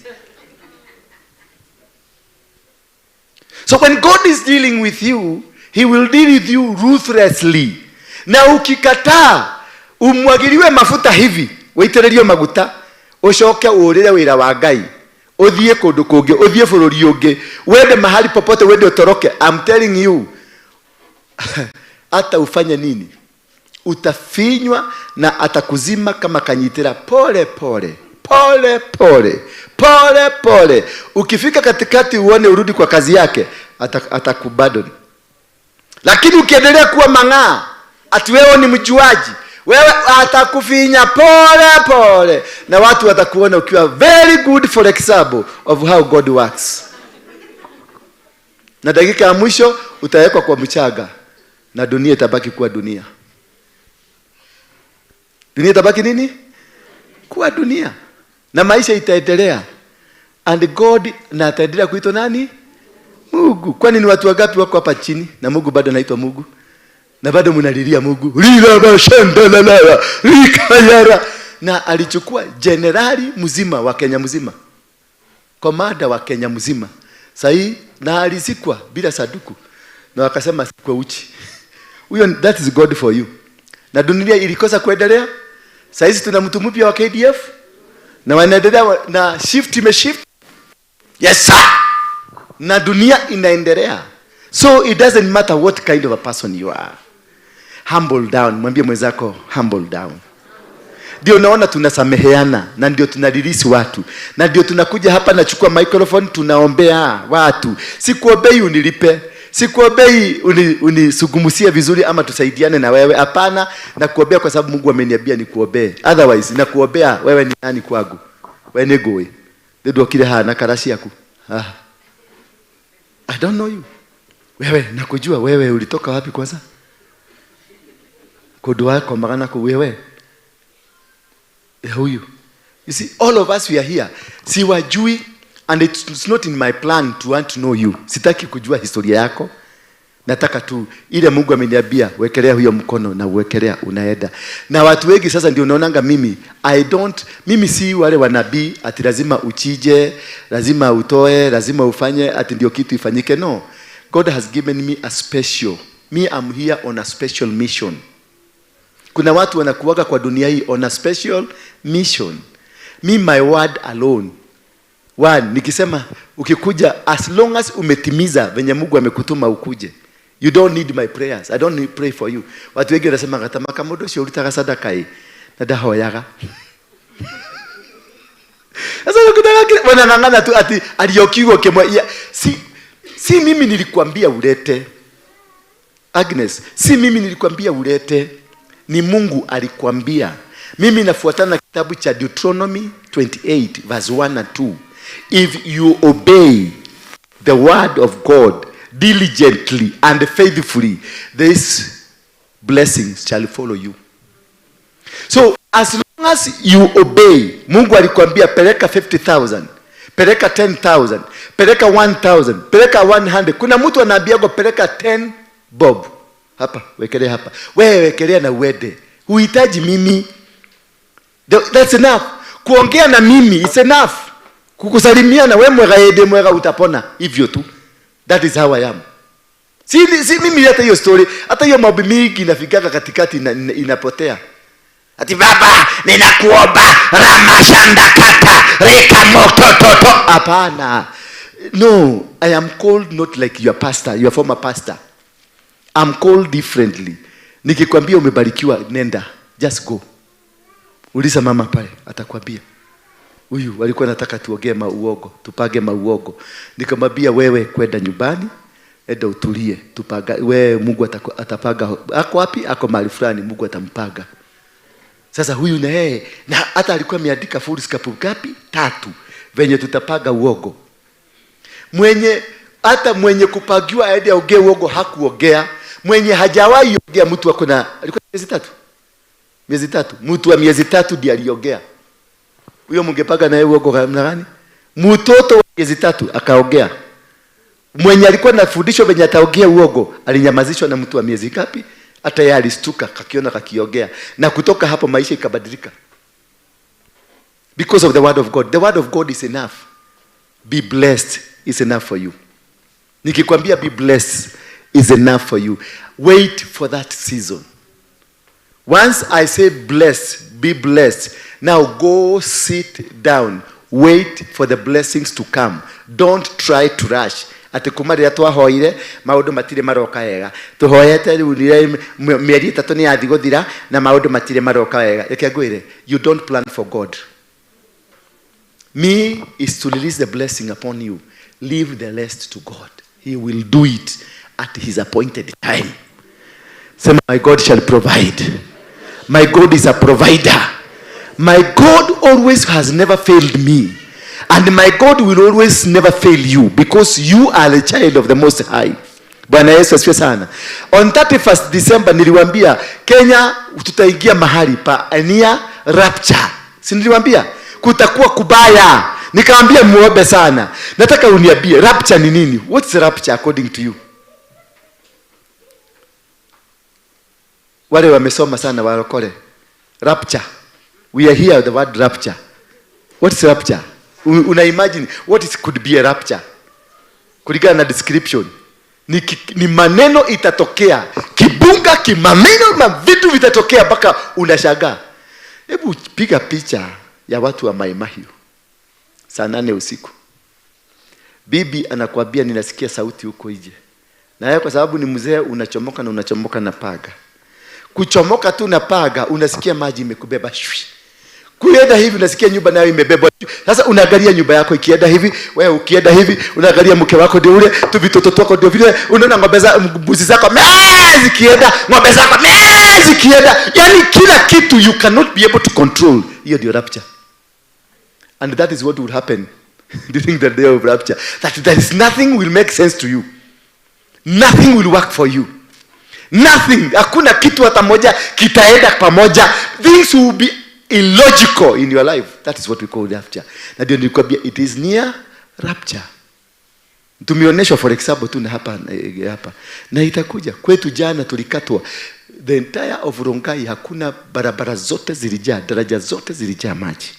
So when God is dealing with you, he will deal with you ruthlessly. Na ukikataa umwagiliwe mafuta hivi, waiterelio maguta, ucoke urire wira wa Ngai, uthie kundu kungi, uthie bururi ungi, wende mahali popote, wende utoroke. I'm telling you, hata ufanye nini utafinywa na atakuzima kama kanyitira pole pole. Ukifika katikati uone urudi kwa kazi yake, atakubadon. Lakini ukiendelea kuwa mang'aa ati wewe ni mjuaji, wewe atakufinya pole na watu watakuona ukiwa very good for example of how God works. Na dakika ya mwisho utawekwa kwa mchaga na dunia itabaki kuwa dunia. Dunia itabaki nini? Kuwa dunia. Na maisha itaendelea. And God na ataendelea kuitwa nani? Mungu. Kwani ni watu wangapi wako hapa chini na Mungu bado anaitwa Mungu? Na bado mnalilia Mungu. Lila bashanda lalala, likayara. Na alichukua generali mzima wa Kenya mzima. Komanda wa Kenya mzima. Sahi na alizikwa bila saduku. Na wakasema sikwa uchi. That is God for you. Na dunia ilikosa kuendelea. Sasa tuna mtu mpya wa KDF na wanaendelea na shift. Yes sir. Na dunia inaendelea. So it doesn't matter what kind of a person you are. Humble down. Mwambie mwenzako humble down. Ndio naona tunasameheana na ndio tunalilisi watu. Na ndio tunakuja hapa na chukua microphone tunaombea watu. Sikuombei unilipe. Sikuombei unisugumusie vizuri ama tusaidiane na wewe. Hapana, na kuombea kwa sababu Mungu ameniambia nikuombee. Otherwise na kuombea wewe ni nani kwangu? Wewe ni goe. Ndio kile hana karashi yako. I don't know you. Wewe nakujua wewe ulitoka wapi kwanza? Kodwa kwa magana kwa wewe. Huyu. You see, all of us we are here. Si wajui, and it's not in my plan to want to know you. Sitaki kujua historia yako. Nataka tu ile Mungu ameniambia wekelea huyo mkono na uwekelea unaenda. Na watu wengi sasa ndio unaonanga mimi si wale wanabii ati lazima uchije, lazima utoe, lazima ufanye ati ndio kitu ifanyike. No. God has given me a special. Me I'm here on a special mission. Kuna watu wanakuwaga kwa dunia hii on a special mission. Me my word alone. One, nikisema ukikuja as long as umetimiza venye Mungu amekutuma ukuje. You don't need my prayers. I don't need pray for you. Watu wengi wanasema katamaka modo sio ulitaka sadaka hii. Nada hoyaga. Sasa ukitaka wanang'ang'ana tu ati aliyokiwa kemwa. Si mimi nilikwambia ulete. Agnes, si mimi nilikwambia ulete. Ni Mungu alikwambia. Mimi nafuatana na kitabu cha Deuteronomy 28 verse 1 and 2. If you obey the word of God diligently and faithfully, these blessings shall follow you. So as long as you obey. Mungu alikwambia peleka 50,000, peleka 10,000, peleka 1,000, peleka 100. Kuna mtu anaambiago peleka 10 bob. Hapa, wekelea hapa. Wewe wekelea na uende. Huhitaji mimi. That's enough. Kuongea na mimi it's enough. Kukusalimiana wewe mwega ede mwega utapona hivyo tu. That is how I am. Si mimi hata hiyo story, hata hiyo mambo mingi inafikaka katikati inapotea. Ati baba ninakuomba ramashanda kata reka motototo. Hapana. No, I am called not like your pastor, your former pastor. I'm called differently. Nikikwambia umebarikiwa nenda, just go. Uliza mama pale atakwambia. Huyu walikuwa nataka tuongee mauogo, tupage mauogo. Nikamwambia wewe kwenda nyumbani, enda utulie, tupaga wewe Mungu atapaga. Ako wapi? Ako mahali fulani, Mungu atampaga. Sasa huyu na yeye na hata alikuwa ameandika full scope gapi? 3 venye tutapaga uogo. Mwenye kupagiwa aende aongee uogo hakuongea. Mwenye hajawahi ongea mtu wako na alikuwa miezi 3. Mtu wa miezi 3 ndiye aliongea. Huyo mungepaga na yeye uogo namna gani? Mtoto wa miezi 3 akaongea. Mwenye alikuwa anafundishwa venye ataongea uogo alinyamazishwa na mtu wa miezi ngapi? Hata yeye alistuka kakiona kakiongea. Na kutoka hapo maisha ikabadilika. Because of the word of God. The word of God is enough. Be blessed is enough for you. Nikikwambia be blessed is enough for you. Wait for that season. Once I say blessed, be blessed. Now go sit down. Wait for the blessings to come. Don't try to rush. Ati kumari ya twahoire maundu matire maroka wega. Tuhoyete riu mieri 3 ni yathi guthira na maundu matire maroka wega. Reke ngwire, you don't plan for God. Me is to release the blessing upon you. Leave the rest to God. He will do it at his appointed time. Say, my God shall provide. My God is a provider. My God always has never failed me. And my God will always never fail you because you are a child of the Most High. Bwana Yesu asifiwe sana. On 31st December niliwaambia Kenya tutaingia mahali pa near rapture. Si niliwaambia kutakuwa kubaya. Nikaambia muombe sana. Nataka uniambie rapture ni nini? What's rapture according to you? Wale wamesoma sana walokole. Rapture. We are here with the word rapture. What's rapture? Una imagine what it could be a rapture? Kulingana na description. Ni maneno itatokea. Kibunga kimameno vitu vitatokea mpaka unashangaa. Hebu piga picha ya watu wa Mai Mahiu. Saa 8 usiku. Bibi anakuambia ninasikia sauti huko nje. Na yeye kwa sababu ni mzee unachomoka na paga. Kuchomoka tu na paga unasikia maji imekubeba. Kuenda hivi unasikia nyumba nayo imebebwa. Sasa unaangalia nyumba yako ikienda hivi, wewe ukienda hivi, unaangalia mke wako ndio ule, tu vitoto wako ndio vile, unaona mbuzi zako zikienda, ng'ombe zako zikienda. Yani kila kitu you cannot be able to control. Hiyo ndio rapture. And that is what will happen during the day of rapture. That there is nothing will make sense to you. Nothing will work for you. Nothing. Hakuna kitu hata moja kitaenda pamoja. Things will be illogical in your life. That is what we call rapture. Na ndio nilikwambia it is near rapture. Tumeonyeshwa for example tu na hapa. Na itakuja. Kwetu jana tulikatwa. The entire of Rongai hakuna barabara zote zilijaa, daraja zote zilijaa maji.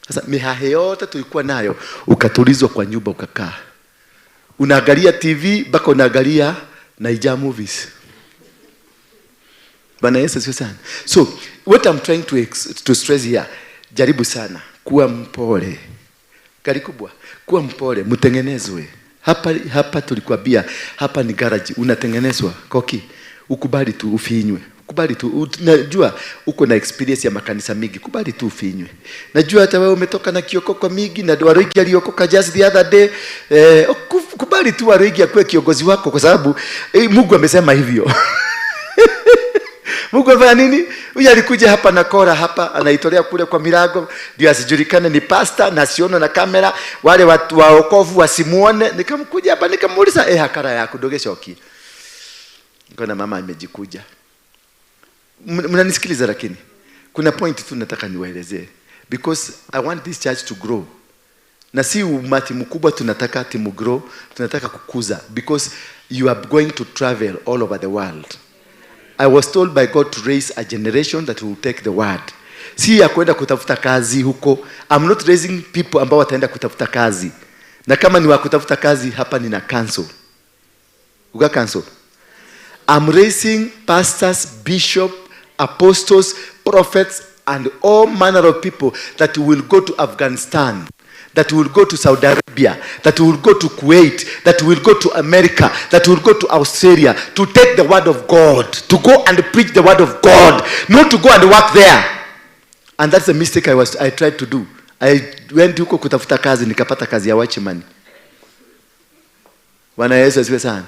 Sasa mihahe yote tulikuwa nayo ukatulizwa kwa nyumba ukakaa. Unaangalia TV mpaka unaangalia Naija movies. Bwana Yesu asifiwe sana. So what I'm trying to stress here, jaribu sana kuwa mpole. Gari kubwa, kuwa mpole, mtengenezwe. Hapa tulikwambia, hapa ni garage, unatengenezwa. Koki, ukubali tu ufinywe. Kubali tu, najua uko na experience ya makanisa mingi, kubali tu ufinywe. Najua hata wewe umetoka na kiokoko mingi na Waroigi aliokoka just the other day. Kubali tu Waroigi akuwe kiongozi wako kwa sababu Mungu amesema hivyo. Mungu afanya nini? Huyu alikuja hapa na kora hapa, anaitolea kule kwa milango, ndio asijulikane ni pastor na siono na kamera, wale watu wa wokovu wasimuone. Nikamkuja hapa nikamuuliza, hakara yako dogeshoki. Ngona mama imejikuja. Mnanisikiliza lakini. Kuna point tu nataka niwaelezee, because I want this church to grow. Na si umati mkubwa tunataka timu grow, tunataka kukuza, because you are going to travel all over the world. I was told by God to raise a generation that will take the word. Si ya kwenda kutafuta kazi huko. I'm not raising people ambao wataenda kutafuta kazi. Na kama ni wa kutafuta kazi hapa nina cancel. Uga cancel. I'm raising pastors, bishops, apostles, prophets, and all manner of people that will go to Afghanistan, that will go to Saudi Arabia, that will go to Kuwait, that will go to America, that will go to Australia to take the word of God, to go and preach the word of God, not to go and work there. And that's the mistake I tried to do. I went huko kutafuta kazi, nikapata kazi ya watchman. Bwana Yesu asifiwe sana.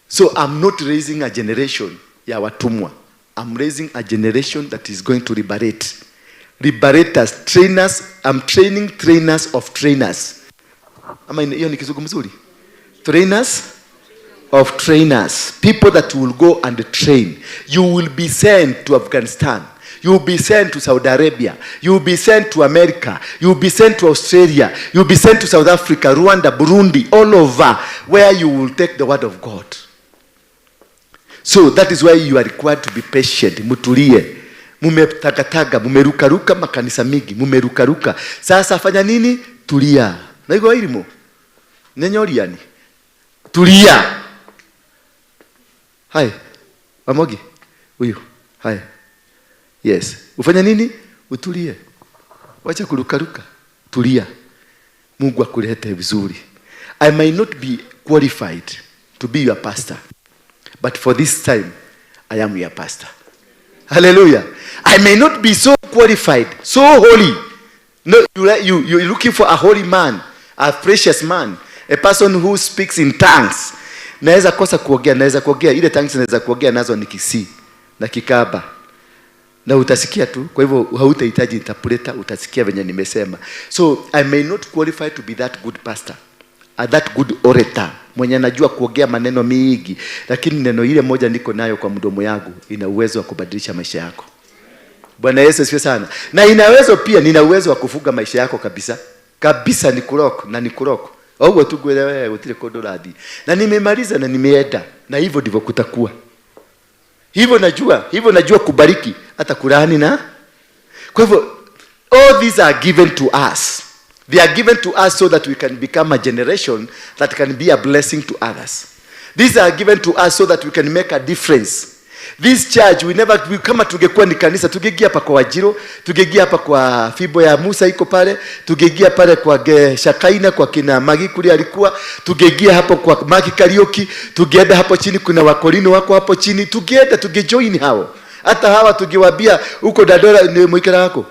So I'm not raising a generation ya watumwa. I'm raising a generation that is going to liberate. Liberators, trainers. I'm training trainers of trainers. Ama hiyo ni kizungu mzuri? Trainers of trainers. People that will go and train. You will be sent to Afghanistan. You will be sent to Saudi Arabia. You will be sent to America. You will be sent to Australia. You will be sent to South Africa, Rwanda, Burundi, all over, where you will take the word of God. So that is why you are required to be patient. Mutulie. Mumetagataga, mumerukaruka makanisa mingi, mumerukaruka. Sasa fanya nini? Tulia. Na hivyo ilimo. Nenyoriani. Tulia. Hai. Wamogi. Huyu. Hai. Yes. Ufanya nini? Utulie. Wacha kurukaruka. Tulia. Mungu akulete vizuri. I may not be qualified to be your pastor, but for this time, I am your pastor. Hallelujah. I may not be so qualified, so holy. No, you're looking for a holy man, a precious man, a person who speaks in tongues. Naweza kosa kuongea, ile tongues naweza kuongea nazo ni Kisii na Kikaba. Na utasikia tu, kwa hivyo hautahitaji interpreter, utasikia venye nimesema. So I may not qualify to be that good pastor, that good orator, mwenye anajua kuongea maneno mingi, lakini neno ile moja niko nayo kwa mdomo yangu ina uwezo wa kubadilisha maisha yako. Bwana Yesu asifiwe sana. Na nina uwezo wa kufuga maisha yako kabisa. Kabisa ni kuroko. Au tu wewe utile kodoladi. Na nimemaliza na nimeenda. Na hivyo ndivyo kutakuwa. Hivyo najua kubariki hata Qurani na. Kwa hivyo all these are given to us. They are given to us so that we can become a generation that can be a blessing to others. These are given to us so that we can make a difference. This church, kama tungekuwa ni kanisa, tungeingia hapa kwa Wajiro, tungeingia hapa kwa Fibo ya Musa iko pale, tungeingia pale kwa Shakaina kwa kina Magi kuli alikuwa, tungeingia hapo kwa Magi Karioki, tungeenda hapo chini kuna Wakorino wako hapo chini, tungejoin hao. Hata hawa tungewaambia uko Dadora ni mwikira wako.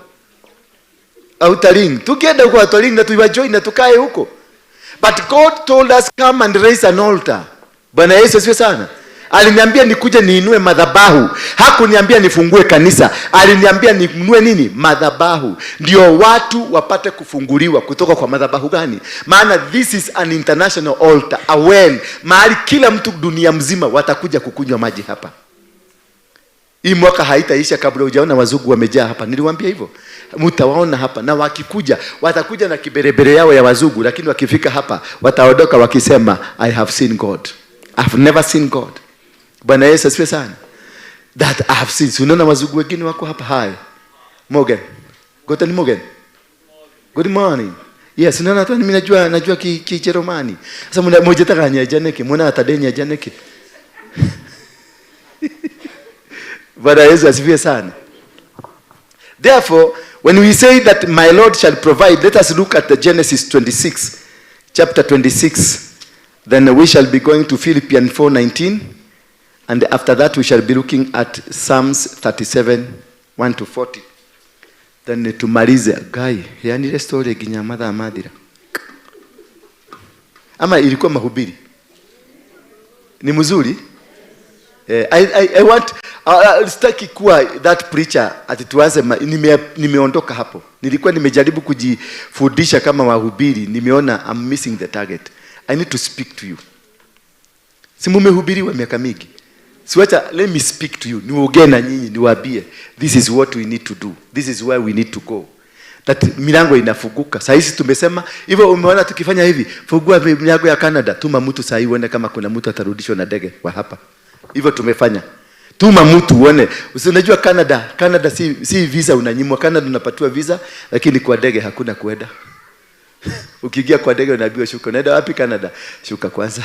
Au Taring, tungeenda huko Taring na tuiwajoin na tukae huko. But God told us come and raise an altar. Bwana Yesu asifiwe sana. Aliniambia nikuje niinue madhabahu. Hakuniambia nifungue kanisa. Aliniambia niinue nini? Madhabahu. Ndio watu wapate kufunguliwa kutoka kwa madhabahu gani? Maana this is an international altar, a well. Mahali kila mtu dunia mzima watakuja kukunywa maji hapa. Hii mwaka haitaisha kabla hujaona wazungu wamejaa hapa. Niliwaambia hivyo. Mtawaona hapa na wakikuja watakuja na kiberebere yao ya wazungu, lakini wakifika hapa wataondoka wakisema I have seen God. I've never seen God. Bwana Yesu asifiwe sana. That I have seen. Unaona wazungu wengine wako hapa. Hi. Morgan. Guten Morgan. Good morning. Yes, unaona hata mimi najua Kijerumani. Sasa mmoja takanya janeke, mwana atadenya janeke. Bwana Yesu asifiwe sana. Therefore, when we say that my Lord shall provide, let us look at the Genesis 26, chapter 26. Then we shall be going to Philippians 4:19. And after that we shall be looking at Psalms 37, 1 to 40. Then tumalize. Guy, yani ile story ginya madira. Ama ilikuwa mahubiri. Ni mzuri? I want sitaki kuwa that preacher ati tuanze nimeondoka hapo. Nilikuwa nimejaribu kujifundisha kama wahubiri, nimeona I'm missing the target. I need to speak to you. Si mumehubiriwa miaka mingi. Siwacha, let me speak to you. Niongee na nyinyi, niwaambie this is what we need to do. This is where we need to go. That milango inafunguka. Sasa hizi tumesema hivyo, umeona tukifanya hivi, fungua milango ya Canada, tuma mtu sasa uone kama kuna mtu atarudishwa na ndege kwa hapa. Hivyo tumefanya. Tuma mtu uone. Unajua Canada si visa unanyimwa. Canada unapatiwa visa lakini kwa ndege hakuna kuenda. Ukiingia kwa ndege unaambiwa shuka. Unaenda wapi Canada? Shuka kwanza.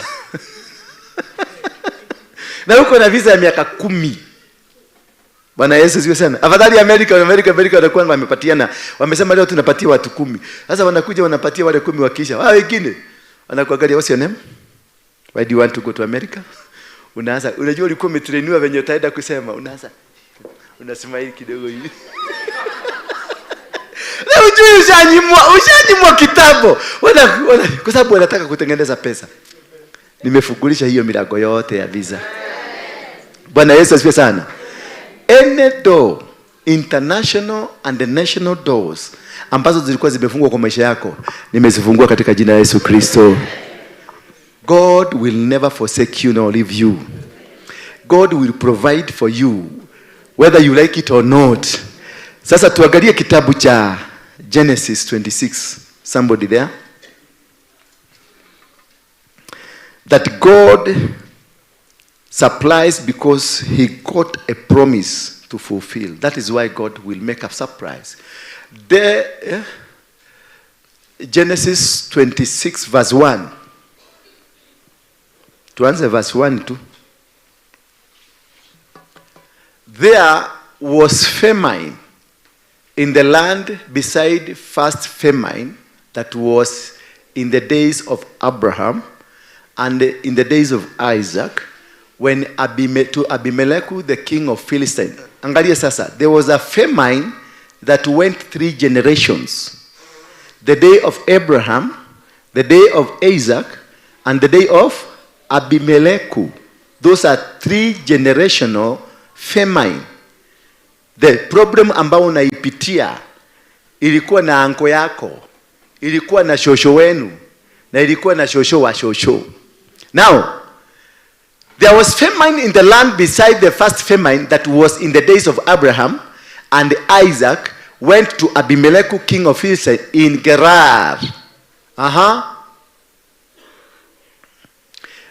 Na huko na visa ya miaka 10. Bwana Yesu siwe sana. Afadhali Amerika wanakuwa wamepatiana. Wamesema leo tunapatia watu 10. Sasa wanakuja wanapatia wale 10 wakisha. Wao wengine wanakuangalia, what's your name? Why do you want to go to America? Unaanza, unajua ulikuwa umetrainiwa venye utaenda kusema, unaanza unasmile kidogo hivi. Leo ushanyimwa kitabu. Kwa sababu wanataka kutengeneza pesa. Nimefungulisha hiyo milango yote ya visa. Bwana Yesu asifiwe sana. Any door, international and national doors ambazo zilikuwa zimefungwa kwa maisha yako, nimezifungua katika jina la Yesu Kristo. God will never forsake you nor leave you. God will provide for you whether you like it or not. Sasa tuangalie kitabu cha Genesis 26. Somebody there? That God supplies because he got a promise to fulfill. That is why God will make a surprise. Genesis 26 verse 1. Tuanze verse 1 too. There was famine in the land beside first famine that was in the days of Abraham and in the days of Isaac, when to Abimelech, the king of Philistine. Angalia sasa, there was a famine that went 3 generations. The day of Abraham, the day of Isaac, and the day of Abimelech. Those are 3 generational famine. The problem ambao unaipitia ilikuwa na anko yako, ilikuwa na shosho wenu, na ilikuwa na shosho wa shosho. Now, there was famine in the land beside the first famine that was in the days of Abraham, and Isaac went to Abimelech, king of Philistine, in Gerar.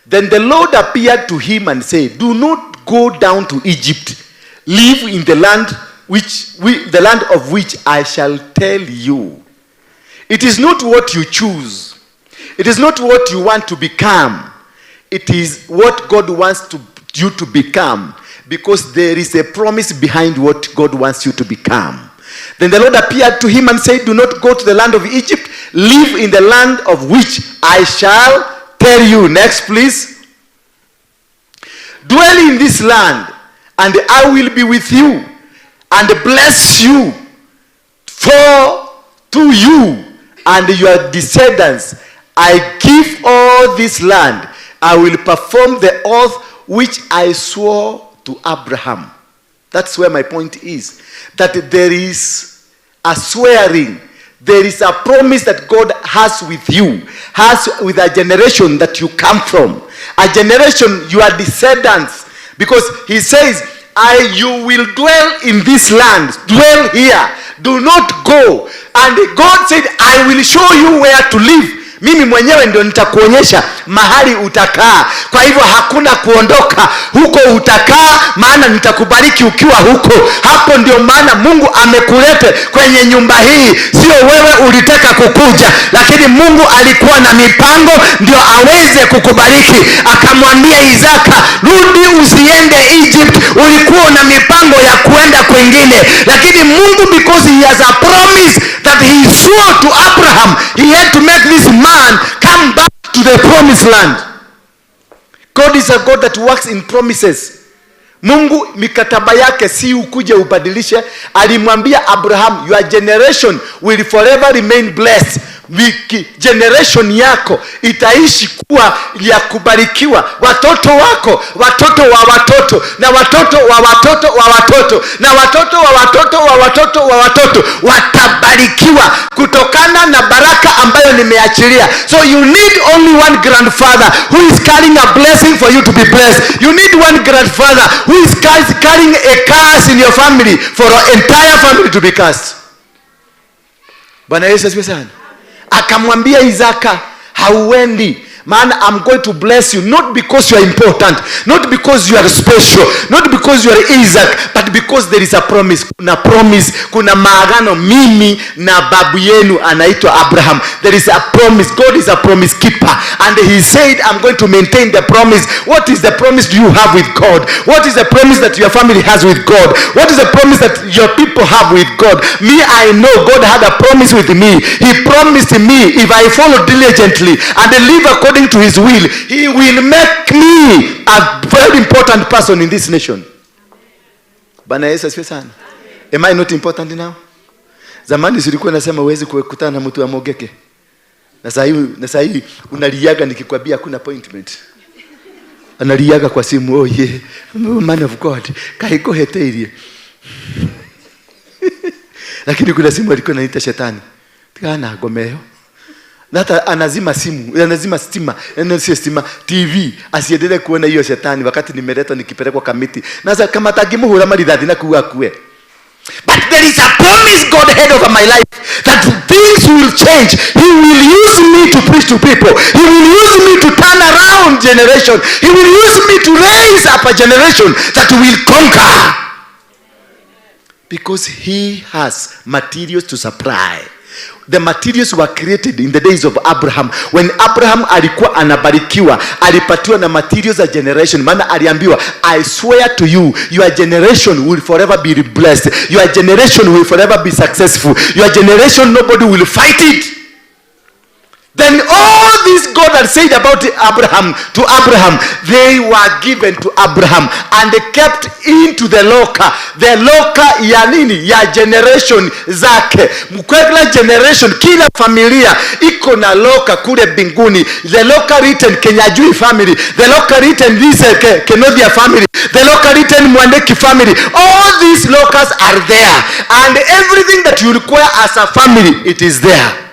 Then the Lord appeared to him and said, do not go down to Egypt. Live in the land the land of which I shall tell you. It is not what you choose. It is not what you want to become. It is what God wants you to become, because there is a promise behind what God wants you to become. Then the Lord appeared to him and said, do not go to the land of Egypt. Live in the land of which I shall tell you. Next, please. Dwell in this land, and I will be with you, and bless you. For to you and your descendants I give all this land. I will perform the oath which I swore to Abraham. That's where my point is. That there is a swearing. There is a promise that God has with you. Has with a generation that you come from. A generation, your descendants. Because he says, you will dwell in this land. Dwell here. Do not go. And God said, I will show you where to live. Mimi mwenyewe ndio nitakuonyesha mahali utakaa. Kwa hivyo hakuna kuondoka. Huko utakaa, maana nitakubariki ukiwa huko. Hapo ndio maana Mungu amekuleta kwenye nyumba hii. Sio wewe ulitaka kukuja, lakini Mungu alikuwa na mipango ndio aweze kukubariki. Akamwambia Isaka, rudi usiende Egypt. Ulikuwa na mipango ya kuenda kwingine, lakini Mungu, because he has a promise that he swore to Abraham, he had to make this man come back to the promised land. God is a God that works in promises. Mungu mikataba yake si ukuje ubadilishe. Alimwambia Abraham, your generation will forever remain blessed. generation yako itaishi kuwa ya kubarikiwa. Watoto wako, watoto wa watoto, na watoto wa watoto wa watoto, na watoto wa watoto wa watoto wa watoto watabarikiwa kutokana na baraka ambayo nimeachilia. So you need only one grandfather who is carrying a blessing for you to be blessed. You need one grandfather who is carrying a curse in your family for an entire family to be cursed. Bwana Yesu asifiwe sana. Akamwambia Isaka, hauendi, maana I'm going to bless you, not because you are important, not because you are special, not because you are Isaac, but because there is a promise. Kuna promise, kuna maagano mimi na babu yenu anaitwa Abraham. There is a promise. God is a promise keeper, and he said, I'm going to maintain the promise. What is the promise do you have with God? What is the promise that your family has with God? What is the promise that your people have with God? Me, I know God had a promise with me. He promised me, if I follow diligently and live according to his will, he will make me a very important person in this nation. Bwana Yesu asifiwe sana. Am I not important now? Zamani silikuwa nasema uwezi kukutana na mtu amogeke. Na sasa hii unaliaga nikikwambia hakuna appointment. Analiaga kwa simu, oh yeah, man of God, kaiko heteirie. Lakini kuna simu alikuwa anaita shetani. Tikana gomeo. Nata anazima simu, anazima stima, stima, TV, asiendelee kuona hiyo shetani wakati nimeletwa nikipelekwa kamiti. Nasa kama tagimuhura maridadi na kuwa kue. But there is a promise God had over my life that things will change. He will use me to preach to people. He will use me to turn around generation. He will use me to raise up a generation that will conquer. Because he has materials to supply. The materials were created in the days of Abraham. When Abraham alikuwa anabarikiwa, alipatiwa na materials a generation. Maana aliambiwa, I swear to you, your generation will forever be blessed. Your generation will forever be successful. Your generation, nobody will fight it. Then all this God had said about Abraham, to Abraham, they were given to Abraham and they kept into the locker. The locker ya nini? Ya generation zake. Mkwela generation, kila familia iko na locker kule binguni. The locker written Kenyajui family. The locker written this Kenodia family. The locker written Mwandeki family. All these lockers are there. And everything that you require as a family, it is there.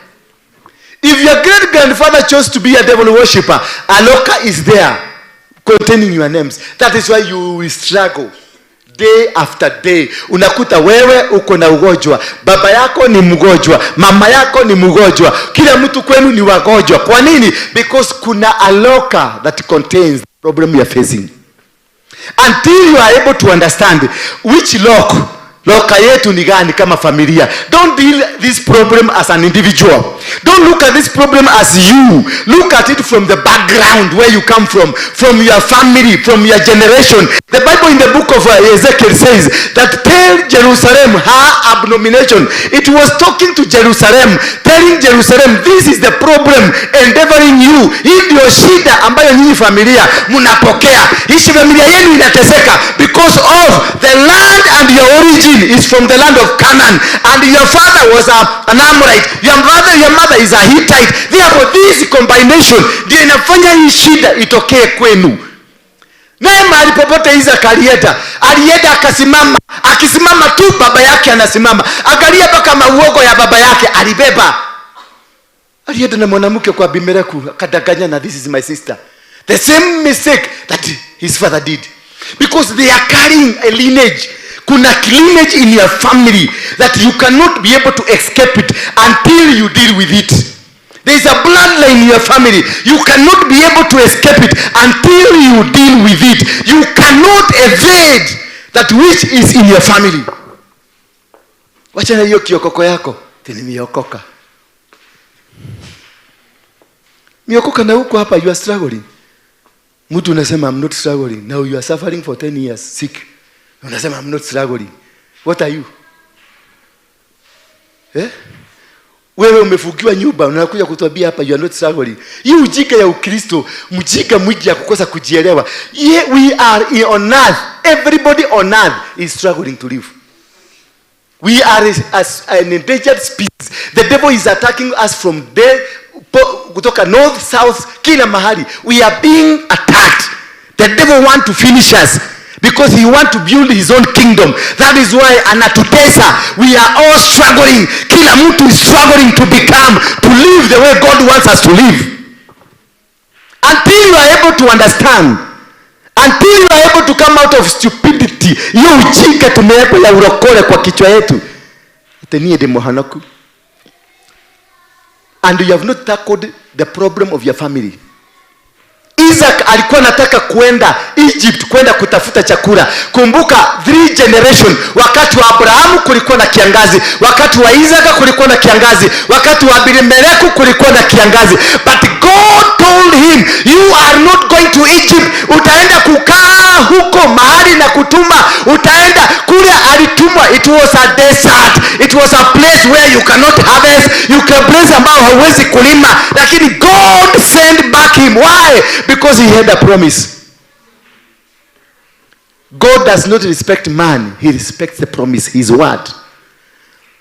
If your great-grandfather chose to be a devil worshipper, a locker is there containing your names. That is why you will struggle day after day. Unakuta wewe uko na ugonjwa, baba yako ni mgonjwa, mama yako ni mgonjwa, kila mtu kwenu ni wagonjwa. Kwa nini? Because kuna a locker that contains the problem you are facing. Until you are able to understand which loka yetu ni gani kama familia. Don't deal this problem as an individual. Don't look at this problem as you. Look at it from the background where you come from your family, from your generation. The Bible in the book of Ezekiel says that tell Jerusalem her abomination. It was talking to Jerusalem, telling Jerusalem, this is the problem endeavoring you. Hii ndio shida ambayo nyinyi familia mnapokea. Hii familia yenu inateseka because of the land and your origin is from the land of Canaan, and your father was an Amorite, your mother is a Hittite. Therefore this combination ndio inafanya hii shida itokee kwenu. Naye mahali popote Isaac alienda akasimama, akisimama tu baba yake anasimama. Angalia mpaka mauogo ya baba yake alibeba. Alienda na mwanamke kwa Abimeleku akadanganya na this is my sister. The same mistake that his father did, because they are carrying a lineage. Kuna lineage in your family that you cannot be able to escape it until you deal with it. There is a bloodline in your family. You cannot be able to escape it until you deal with it. You cannot evade that which is in your family. Wacha na hiyo kiokoko yako. Tini miokoka. Miokoka na huko hapa you are struggling. Mtu unasema I'm not struggling. Now you are suffering for 10 years sick. Unasema I'm not struggling. What are you? Wewe umefukiwa nyumba, unakuja kutuambia hapa you are not struggling. Hii ujika ya Ukristo, mjika mwingi ya kukosa kujielewa. We are on earth. Everybody on earth is struggling to live. We are as an endangered species. The devil is attacking us from there, kutoka north, south, kila mahali. We are being attacked. The devil want to finish us because he want to build his own kingdom. That is why anatutesa. We are all struggling. Kila mtu is struggling to live the way God wants us to live. Until you are able to understand, until you are able to come out of stupidity, hiyo ujinga tumeweka ya urokole kwa kichwa yetu, itanie de mohanaku, and you have not tackled the problem of your family. Isaac alikuwa anataka kuenda Egypt kwenda kutafuta chakula. Kumbuka 3 generation. Wakati wa Abrahamu kulikuwa na kiangazi, wakati wa Isaac kulikuwa na kiangazi, wakati wa Abimeleki kulikuwa na kiangazi. But God told him, you are not going to Egypt. Utaenda kukaa huko mahali na kutuma. Utaenda kule alitumwa. It was a desert. It was a place where you cannot harvest. You can place ambao hauwezi kulima. Lakini God sent back him. Why? Because he had a promise. God does not respect man. He respects the promise, his word.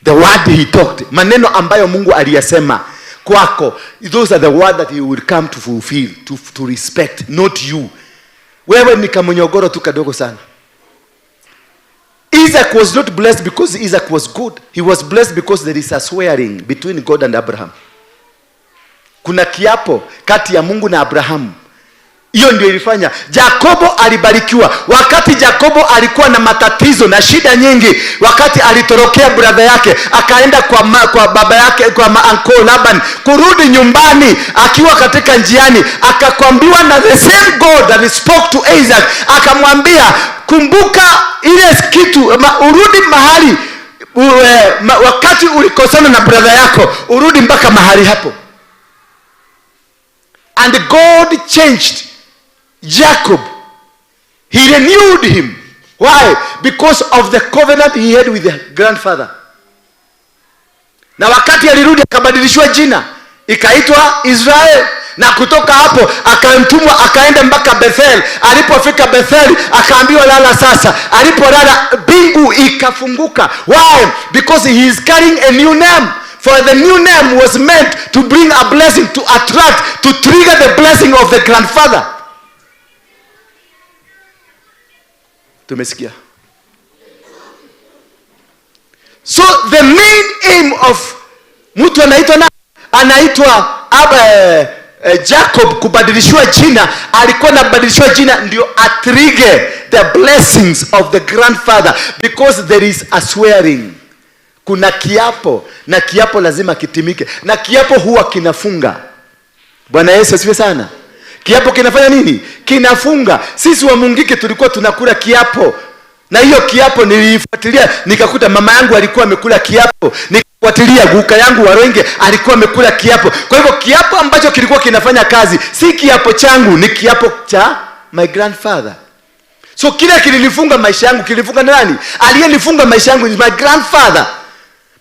The word he talked. Maneno ambayo Mungu aliyasema kwako. Those are the word that he will come to fulfill, to respect, not you. Wewe ni kamonyogoro tu kadogo sana. Isaac was not blessed because Isaac was good. He was blessed because there is a swearing between God and Abraham. Kuna kiapo kati ya Mungu na Abrahamu. Hiyo ndio ilifanya Jakobo alibarikiwa. Wakati Jakobo alikuwa na matatizo na shida nyingi, wakati alitorokea brother yake akaenda kwa baba yake, kwa uncle Laban, kurudi nyumbani akiwa katika njiani akakwambiwa na the same God that spoke to Isaac, akamwambia kumbuka ile kitu, urudi mahali wakati ulikosana na brother yako, urudi mpaka mahali hapo. And God changed Jacob. He renewed him. Why? Because of the covenant he had with the grandfather. Na wakati alirudi akabadilishwa jina, ikaitwa Israel. Na kutoka hapo akamtumwa akaenda mpaka Bethel. Alipofika Bethel akaambiwa lala sasa. Alipolala bingu ikafunguka. Why? Because he is carrying a new name. For the new name was meant to bring a blessing, to attract, to trigger the blessing of the grandfather. Tumesikia. So the main aim of mtu anaitwa Jacob kubadilishwa jina, alikuwa anabadilishwa jina ndio atrigger the blessings of the grandfather, because there is a swearing. Kuna kiapo, na kiapo lazima kitimike, na kiapo huwa kinafunga. Bwana Yesu asifiwe sana. Kiapo kinafanya nini? Kinafunga. Sisi wa Mungiki tulikuwa tunakula kiapo, na hiyo kiapo nilifuatilia nikakuta mama yangu alikuwa amekula kiapo, nikafuatilia guka yangu Warwenge alikuwa amekula kiapo. Kwa hivyo kiapo ambacho kilikuwa kinafanya kazi si kiapo changu, ni kiapo cha my grandfather. So kile kilinifunga maisha yangu, kilifunga nani? Aliyenifunga maisha yangu ni my grandfather.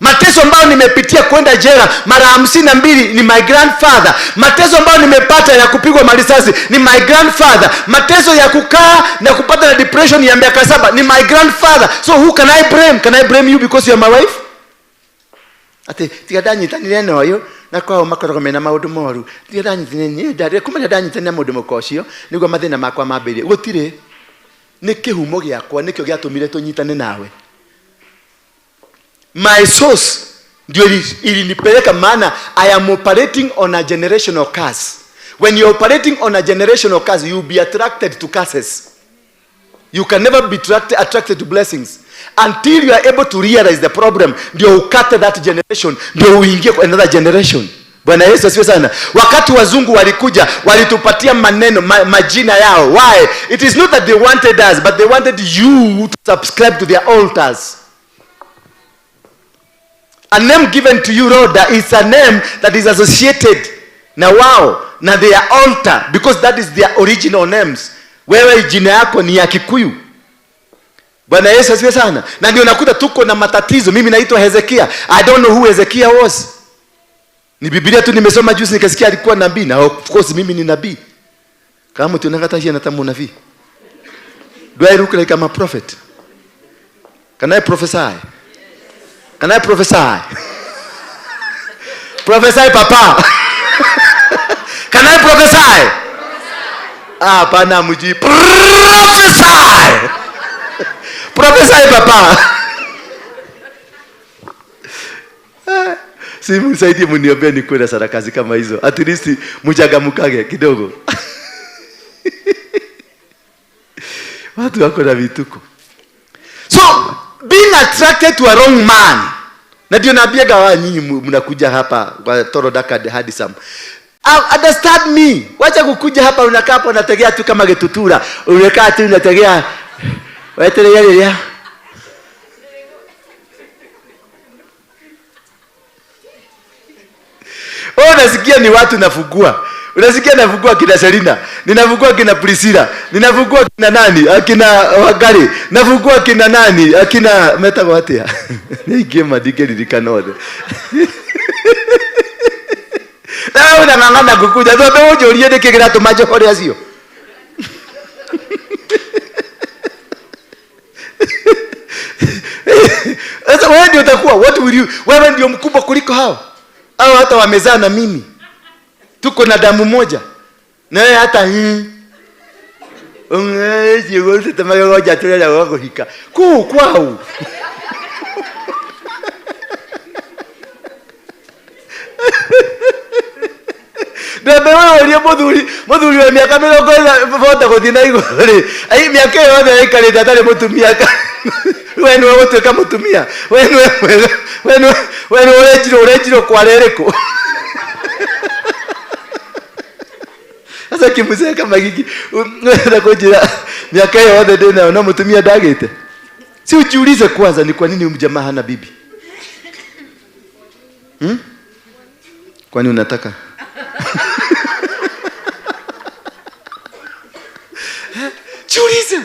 Mateso ambayo nimepitia kwenda jela mara 52 ni my grandfather. Mateso ambayo nimepata ya kupigwa marisasi ni my grandfather. Mateso ya kukaa na kupata na depression ya miaka 7 ni my grandfather. So who can I blame? Can I blame you because you are my wife? Ate tigadanyi tanirene oyo na kwa makoro mena maudu moru. Tigadanyi tinenye dare kuma danyi tena maudu mokoshio nigwa mathina makwa mabiri. Gutire ni kihumo giakwa nikyo giatumire tunyitane nawe. My source ndio ilinipeleka, maana I am operating on a generational curse. When you are operating on a generational curse, you will be attracted to curses. You can never be attracted to blessings until you are able to realize the problem. Ndio ukate that generation, ndio uingie kwa another generation. Bwana Yesu asifiwe sana. Wakati wazungu walikuja, walitupatia maneno majina yao. Why? It is not that they wanted us, but they wanted you to subscribe to their altars. A name given to you, Rhoda, is a name that is associated na wao na their altar, because that is their original names. Wewe jina yako ni ya Kikuyu. Bwana Yesu asifiwe sana. Na ndio nakuta tuko na matatizo. Mimi naitwa Hezekia. I don't know who Hezekia was. Ni Biblia tu nimesoma juzi nikasikia alikuwa nabii, na of course mimi ni nabii. Kama mtu anataka yeye anatamu nabii. Do I look like I'm a prophet? Can I prophesy? Can I prophesy? Prophesy, Papa. Can I prophesy? Pana muji. Prophesy. Prophesy, Papa. Si msaidie mniombe nikuwe na sarakazi kama hizo. At least mchangamkage kidogo. Watu wako na vituko. So, being attracted to a wrong man. Na ndio naambiaga wao nyinyi mnakuja hapa kwa Toro Dakad hadi Sam. Understand me. Wacha kukuja hapa unakaa hapo unategea tu kama getutura. Unakaa tu unategea. Waetelea ile. Unasikia ni watu nafugua. Unasikia nafugua kina Selina, ninafugua kina Priscilla, ninafugua kina nani, akina Wagari, nafugua kina nani, akina meta watia. Ni game adike likanode. Na unang'ang'ana kukuja, ndio ujolie ndike kira tumajo hore asio. Sasa wewe ndio utakuwa, what will you? Wewe ndio mkubwa kuliko hao. Hao hata wamezaa na mimi. Tuko na damu moja. Na wewe hata wote tamaga ngoja tulela wako hika. Kwao. Ndio wewe modhuri wa miaka 40 voda godina igore. Ai miaka yote ikale tatale mutumia. Wewe wote kama mutumia. Wewe urejiro kwa lereko. Sasa kimuzee kama gigi unakojea miaka yote tena unamtumia dagete. Si ujiulize kwanza ni kwa nini mjamaa hana bibi? Kwani unataka? Jiulize.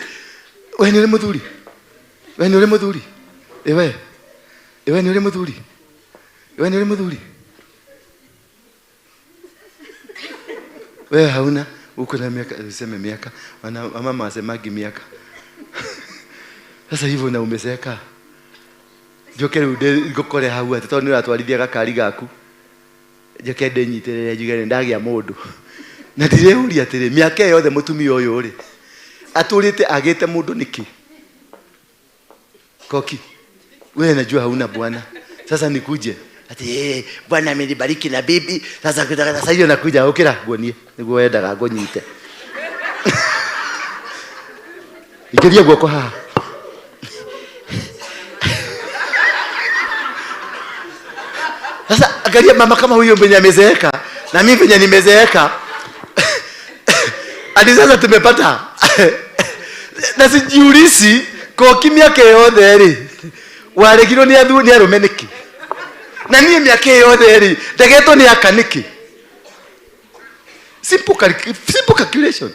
Wewe ni mdhuri. Ewe ni mdhuri. Wewe hauna uko na miaka useme miaka mama asemagi miaka. Sasa hivyo na umeseka. Jokere ude gokore hau ati ni ratwarithia gakari gaku. Jokende nyiterere jigane ndagia mundu. Na ndirehuria atiri miaka yothe mutumia uyu ri. Aturite agite mundu niki. Koki. Wewe najua hauna bwana. Sasa nikuje. Ati bwana amenibariki na bibi. Sasa hiyo nakuja ukira gonie. Niguo endaga ngonyite. Ikiria guoko ha. Sasa angalia mama kama huyo mwenye amezeeka na mimi mwenye nimezeeka. Hadi sasa tumepata. Na sijiulisi kwa kimya keyothe ri. Waregiro ni athu ni arumeniki. Na niye miaka yothe ri ndegeto ni akaniki. Simple calculation.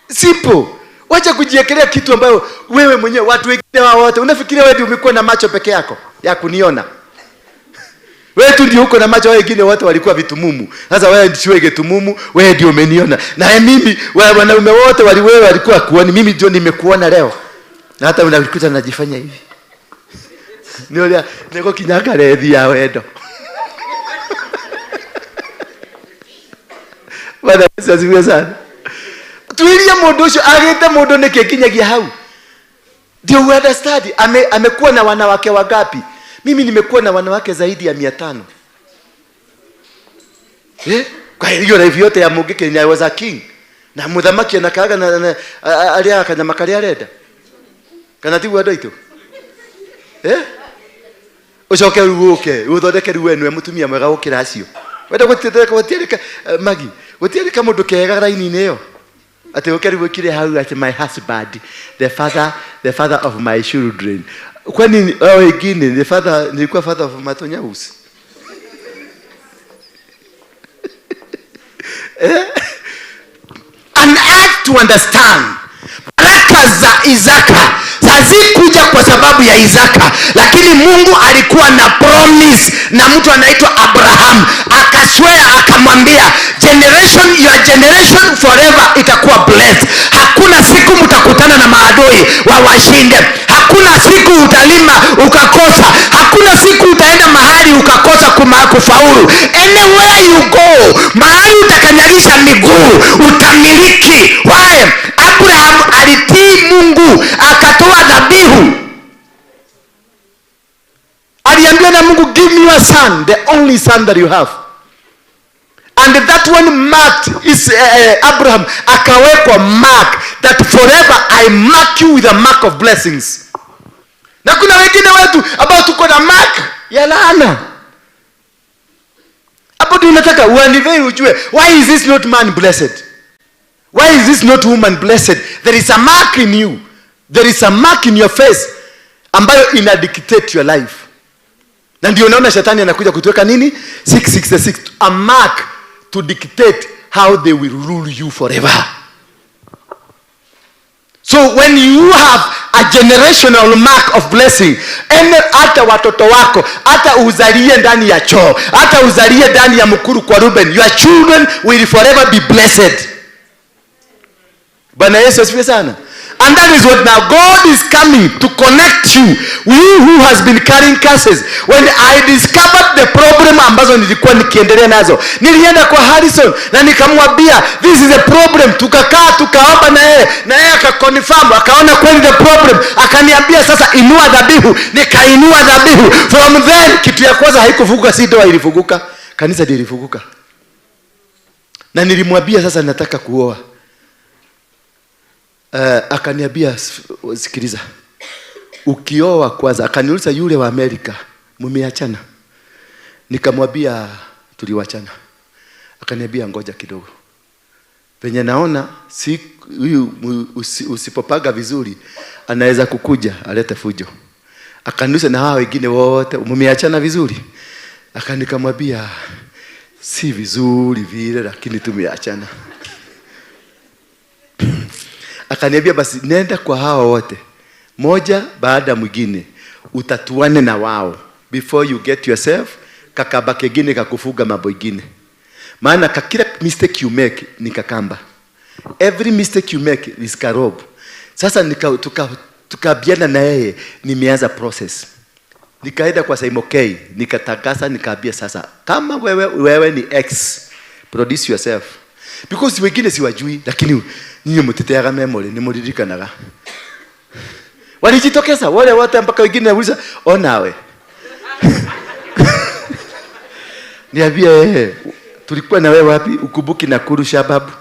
Simple. Wacha kujiekelea kitu ambayo wewe mwenyewe watu wengine wote unafikiria wewe ndio umekuwa na macho peke yako ya kuniona. Wewe tu ndio uko na macho, wengine wote walikuwa vitumumu. Sasa wewe ndio getumumu, wewe ndio umeniona. Na mimi wanaume wote walikuwa kuoni, mimi ndio nimekuona leo. Na hata unakuta najifanya hivi. Niko kinyaga rethi ya wendo. Bwana asifiwe sana. Tuilia mundu ucio agite mundu niki kinyagia hau. Ndio understand amekuwa na wanawake wangapi? Mimi nimekuwa na wanawake zaidi ya 500. Kwa hiyo live yote ya Mugike ni was a king. Na muthamaki anakaga na alia kanyama kalia reda. Kana ti wado ito. Ucoke ruke, uthondeke ruwenwe mutumia mwega gukira acio. Wenda gutiririka magi, gutiririka mundu kega raini-ini iyo. Ati ukeri wikire hau ati my husband, the father of my children. Kwani wengine the father nilikuwa father of Matonya Usi. And act to understand. Baraka za Isaka hazikuja kwa sababu ya Isaka, lakini Mungu alikuwa na promise na mtu anaitwa Abraham, akaswear akamwambia, your generation forever itakuwa blessed. Hakuna siku mtakutana na maadui wawashinde. Hakuna siku utalima ukakosa. Hakuna siku utaenda mahali ukakosa kufaulu. Anywhere you go, mahali utakanyagisha miguu utamiliki. Why? Abraham alitii Mungu, akatoa dhabihu. Aliambiwa na Mungu, give me your son, the only son that you have. And that one marked is Abraham, akawekwa mark that forever I mark you with a mark of blessings. Na kuna wengine wetu ambao tuko na mark ya laana. Hapo tunataka uanivei ujue, why is this not man blessed? Why is this not woman blessed? There is a mark in you. There is a mark in your face ambayo ina dictate your life. Na ndio unaona shetani anakuja kutuweka nini? 666, a mark to dictate how they will rule you forever. So when you have a generational mark of blessing, hata watoto wako, hata uzalie ndani ya choo, hata uzalie ndani ya mkuru kwa Ruben, your children will forever be blessed. Bwana Yesu asifiwe sana. And that is what now God is coming to connect you. You who has been carrying curses. When I discovered the problem ambazo nilikuwa nikiendelea nazo, nilienda kwa Harrison na nikamwambia, this is a problem. Tukakaa tukaomba na yeye akaconfirm, akaona kweli the problem, akaniambia sasa inua dhabihu. Nikainua dhabihu. From then kitu ya kwanza haikufunguka, si doa ilifunguka, kanisa lilifunguka. Na nilimwambia sasa nataka kuoa. Akaniambia, sikiliza, ukioa kwanza. Akaniuliza, yule wa Amerika mumeachana? Nikamwambia tuliwachana. Akaniambia ngoja kidogo, penye naona si huyu usipopaga vizuri anaweza kukuja alete fujo. Akaniuliza, na hao wengine wote mumeachana vizuri? Nikamwambia si vizuri vile, lakini tumeachana. Akaniambia, basi nenda kwa hao wote, moja baada mwingine, utatuane na wao before you get yourself kakaba kengine kakufuga mambo ingine. Maana kila mistake you make ni kakamba. Every mistake you make is karob. Sasa tukabiana na yeye, nimeanza process. Nikaenda kwa Saimokei, nikatakasa, nikaambia sasa, kama wewe ni ex, produce yourself. Because wengine siwajui, lakini nyinyi mteteaga memory, ni muririkanaga. Walijitokeza wale wote mpaka wengine wauliza, onawe. Niambia, tulikuwa na wewe wapi? Ukubuki Nakuru Shababu?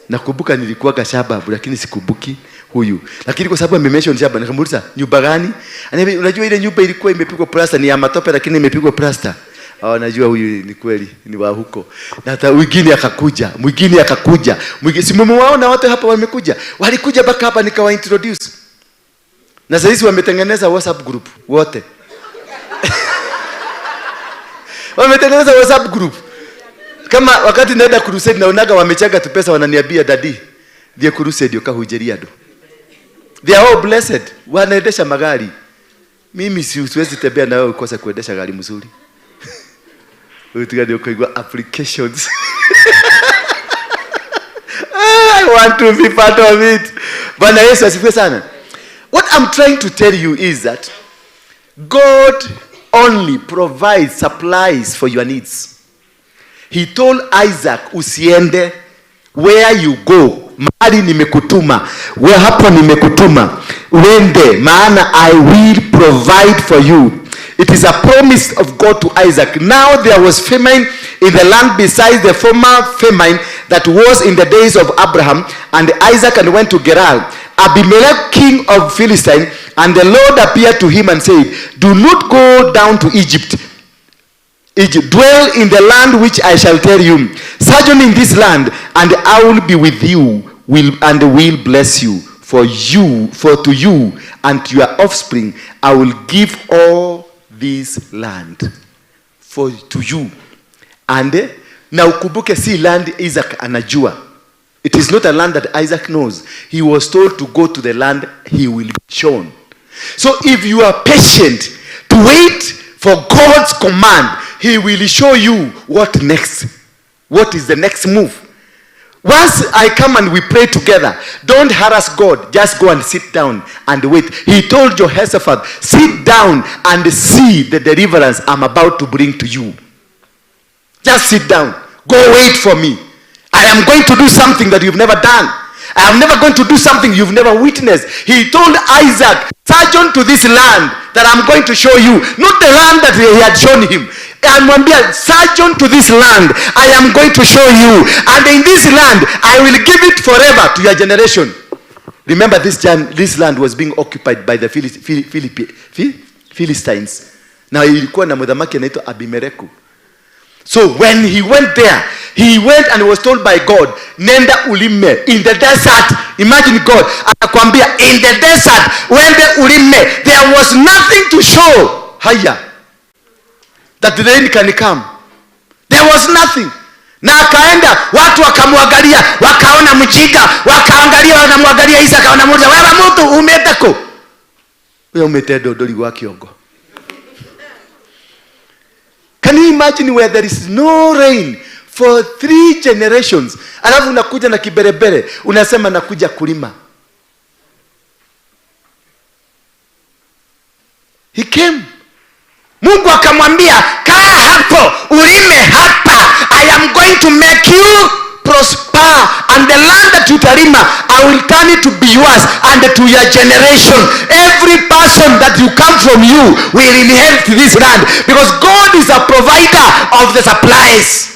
Nakumbuka nilikuwa Shababu, lakini sikubuki huyu. Lakini kwa sababu amemention Shababu, nikamuuliza nyumba gani? Ananiambia, unajua ile nyumba ilikuwa imepigwa plaster, ni ya matope lakini imepigwa plaster. Najua huyu ni kweli ni wa huko. Na hata mwingine akakuja. Si mmewaona watu hapa wamekuja? Walikuja mpaka hapa nikawa introduce. Na sasa hizi wametengeneza WhatsApp group wote. Wametengeneza WhatsApp group. Kama wakati naenda crusade naonaga wamechaga tu pesa, wananiambia daddy, the crusade yokahujeriado. They are all blessed. Wanaendesha magari. Mimi siwezi tembea na wewe ukosa kuendesha gari mzuri. Applications. I want to be part of it. Bwana Yesu asifiwe sana. What I'm trying to tell you is that God only provides supplies for your needs. He told Isaac, usiende, where you go, mahali nimekutuma, where hapo nimekutuma, wende, maana I will provide for you. It is a promise of God to Isaac. Now there was famine in the land besides the former famine that was in the days of Abraham and Isaac, and went to Gerar. Abimelech, king of Philistine, and the Lord appeared to him and said, do not go down to Egypt. Dwell in the land which I shall tell you. Sojourn in this land, and I will be with you, and will bless you. For to you and to your offspring I will give all this land. To you. And na ukumbuke si land Isaac anajua. It is not a land that Isaac knows. He was told to go to the land he will be shown. So if you are patient to wait for God's command, he will show you what next. What is the next move? Once I come and we pray together, don't harass God. Just go and sit down and wait. He told Jehoshaphat, sit down and see the deliverance I'm about to bring to you. Just sit down. Go wait for me. I am going to do something that you've never done. I am never going to do something you've never witnessed. He told Isaac, search unto this land that I'm going to show you. Not the land that he had shown him. Amwambia, search unto this land I am going to show you, and in this land I will give it forever to your generation. Remember, this land was being occupied by the Philistines. Now ilikuwa na mudhamaki anaitwa Abimeleku. So when he went there, he went and was told by God, nenda ulime in the desert. Imagine God anakuambia in the desert, when the ulime, there was nothing to show haya that the rain can come. There was nothing. Na akaenda, watu wakamwangalia, wakaona mjinga, wakaangalia, wanamwangalia Isaka, wanamuuliza, wewe mtu umeteko? Wewe umetedo doli wa kiongo. Can you imagine where there is no rain for 3 generations? Alafu unakuja na kiberebere, unasema nakuja kulima. He came. Mungu akamwambia, kaa hapo, ulime hapa. I am going to make you prosper, and the land that you utalima, I will turn it to be yours and to your generation. Every person that you come from you will inherit this land, because God is a provider of the supplies.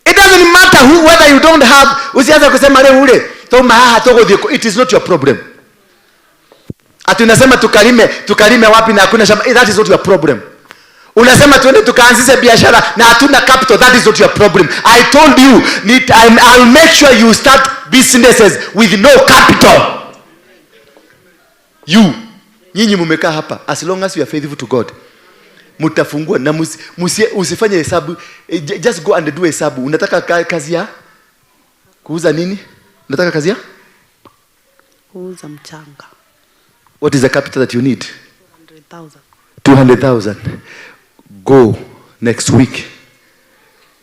It doesn't matter whether you don't have. Usianza kusema leo ule toma haha togo, it is not your problem. Ati unasema tukalime wapi na hakuna shamba, that is not your problem. Unasema tuende tukaanzishe biashara na hatuna capital, that is not your problem. I told you, I'll make sure you start businesses with no capital. Nyinyi mumekaa hapa, as long as you are faithful to God, mutafungua na usifanye hesabu. Just go and do hesabu. Unataka kazi ya kuuza nini? Unataka kazi ya kuuza mchanga. What is the capital that you need? 200,000. 200,000. Go next week.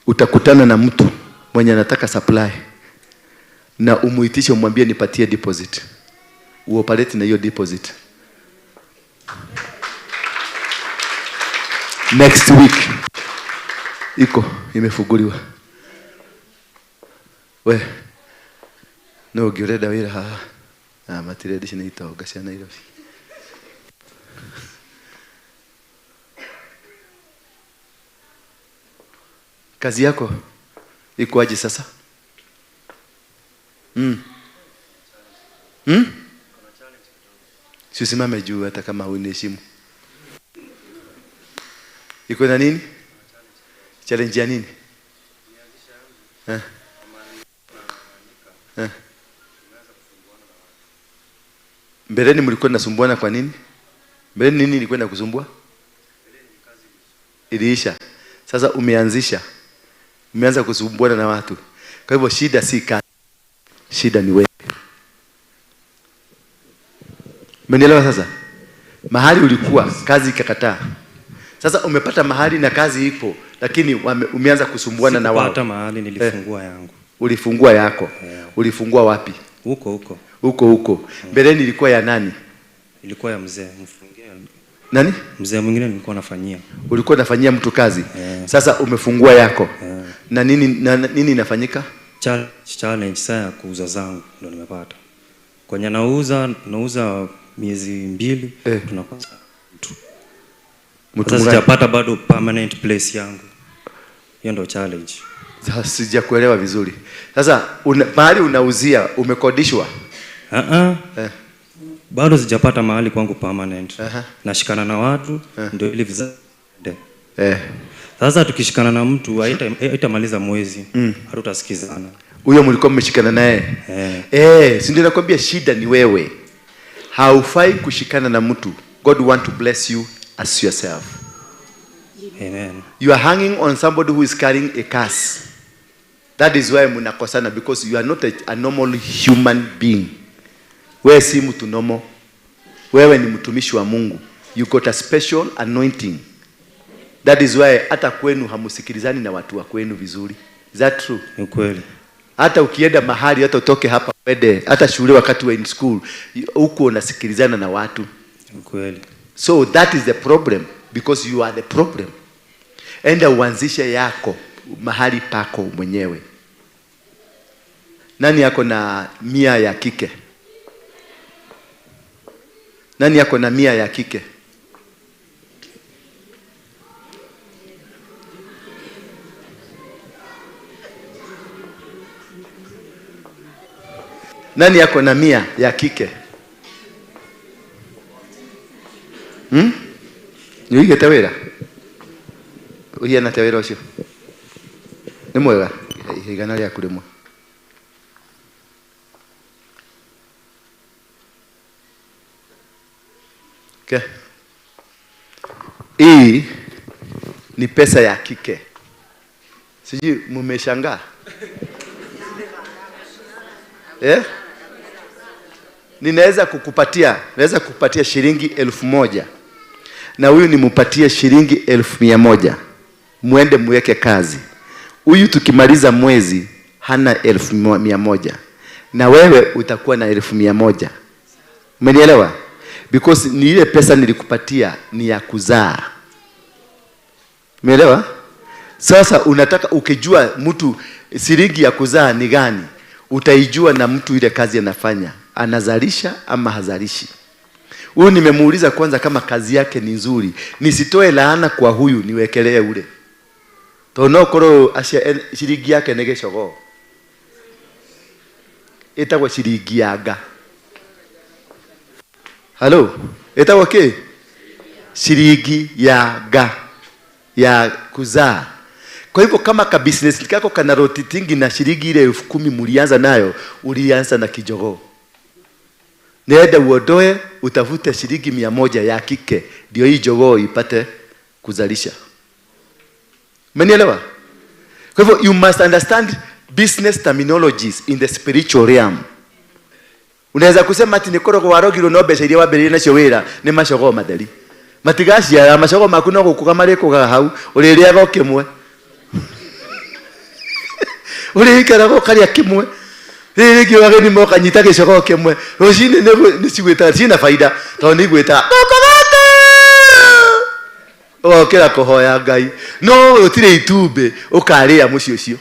Utakutana na mtu mwenye anataka supply, na umuitishe, umwambie nipatie deposit. Uoperate na hiyo deposit. Next week imefunguliwa. We no gireda wira ha matire dishina itoga cia Nairobi. Kazi yako iko aje sasa? Usimame juu hata kama huniheshimu. Iko na nini? Challenge ya nini? Mbeleni mlikuwa mnasumbuana kwa nini? Mbeleni nini ilikuwa inakusumbua? Iliisha. Sasa umeanza kusumbuana na watu. Kwa hivyo shida si kazi. Shida ni wewe. Umenielewa sasa? Mahali ulikuwa kazi ikakataa. Sasa umepata mahali na kazi ipo, lakini umeanza kusumbuana na wao. Sikupata mahali, nilifungua yangu. Ulifungua yako. Yeah. Ulifungua wapi? Huko. Mbeleni ilikuwa ya nani? Ilikuwa ya mzee. Nani? Mzee mwingine nilikuwa nafanyia. Ulikuwa nafanyia mtu kazi? Yeah. Sasa umefungua yako. Yeah. Na nini inafanyika? Challenge saa kuuza zangu ndio nimepata. Kwenye nauza miezi 2, tunapata mtu. Sasa sijapata bado permanent place yangu. Hiyo ndio challenge. Sasa sijakuelewa vizuri. Sasa mahali unauzia umekodishwa? Bado sijapata mahali kwangu permanent. Nashikana na watu ndio ili visa. Sasa tukishikana na mtu haitamaliza mwezi, hatutasikizana. Huyo mlikuwa mmeshikana naye? Si ndio nakwambia shida ni wewe. Haufai kushikana na mtu. God want to bless you as yourself. Amen. You are hanging on somebody who is carrying a curse. That is why mnakosana, because you are not a normal human being. Wewe si mtu normal. Wewe ni mtumishi wa Mungu. You got a special anointing. That is why hata kwenu hamusikilizani na watu wa kwenu vizuri. Is that true? Ni kweli. Hata ukienda mahali, hata utoke hapa wende, hata shule wakati wa in school, huko unasikilizana na watu. Ni kweli. So that is the problem, because you are the problem. Enda uanzishe yako mahali pako mwenyewe. Nani yako na 100 ya kike? Nani yako na 100 ya kike? Nani yako na 100 ya kike? Niwige tawera. Uhiya na tawera ucio. Ni mwega. Igana rĩa kũrĩmwo. Okay. Hii ni pesa ya kike. Sijui mmeshangaa. Naweza kukupatia shilingi 1,000 na huyu nimupatie shilingi 1,100. Muende muweke kazi. Huyu tukimaliza mwezi hana 1,100 na wewe utakuwa na 1,100. Umenielewa? Because ni ile pesa nilikupatia ni ya kuzaa. Umeelewa? Sasa unataka ukijua mtu shilingi ya kuzaa ni gani, utaijua na mtu ile kazi anafanya, anazalisha ama hazalishi. Huyu nimemuuliza kwanza kama kazi yake ni nzuri, nisitoe laana kwa huyu niwekelee ule. Tono koro asha shilingi yake nege shogo. Itakuwa shilingi yaga. Hello? Itakuwa okay? Shilingi yaga ya kuzaa. Kwa hivyo kama ka business kako kana rotitingi na shilingi ile 10,000 mulianza nayo, ulianza na kijogo. Nenda uodoe, utafute shilingi 100 ya kike, ndio hii jogo ipate kuzalisha. Umenielewa? Kwa hivyo you must understand business terminologies in the spiritual realm. Unaweza kusema ati nikoro kwa warogiro no besha ile wabere na showera ni mashogo madali. Matigashi ya mashogo makuno kukamare ko hau uliria go kimwe. Uliikara go kali kimwe. Riki wageni moka nyita gishogo kimwe. Roshine ne sigweta sina faida. To ni gweta. Kera kuhoya Ngai. No utire itube ukaria mucio cio.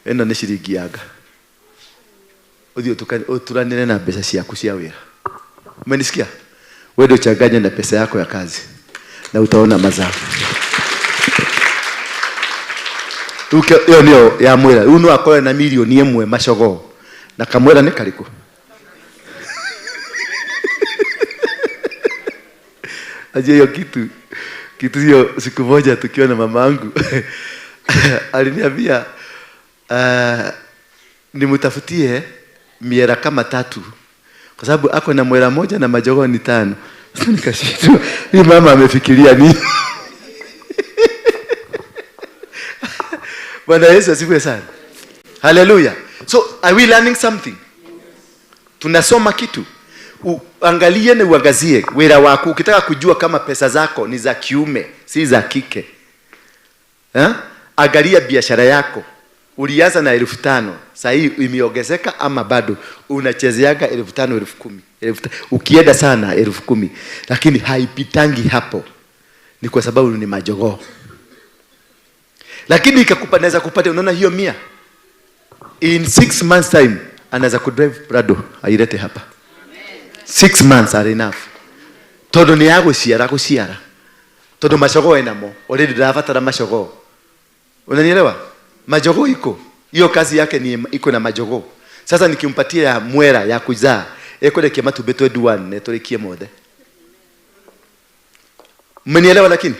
Eno ni shilingi yaga. Udio turanene na pesa ciaku cia wira. Umenisikia? Wewe uchanganye na pesa yako ya kazi na utaona mazao. Hiyo ndio ya mwera. Uno akole na milioni 1 mashogo. Na kamwera ni kaliko. Aje hiyo kitu hiyo siku moja tukiwa na mamangu aliniambia nimutafutie miera kama 3 kwa sababu ako na mwera 1 na majogo ni 5. Sasa nikashindwa hii mama amefikiria nini? Bwana Yesu asifiwe sana. Hallelujah. So are we learning something? Tunasoma kitu. Angalie na uangazie wera wako. Ukitaka kujua kama pesa zako ni za kiume si za kike, angalia biashara yako. Ulianza na 5,000, sasa hii imeongezeka ama bado unachezeaga 5,000, 10,000. Ukienda sana 10,000, lakini haipitangi hapo. Ni kwa sababu ni majogoo. Lakini naweza kupata, unaona hiyo 100 in 6 months time anaweza kudrive Prado ailete hapa. 6 months are enough. Todo ni yago siara. Todo mashogo enamo. Already drafatara mashogo. Unanielewa? Majogo iko. Hiyo kazi yake ni iko na majogo. Sasa nikimpatia ya mwera ya kuzaa, ekole kema tubeto edwan netolikie mode. Mmenielewa lakini?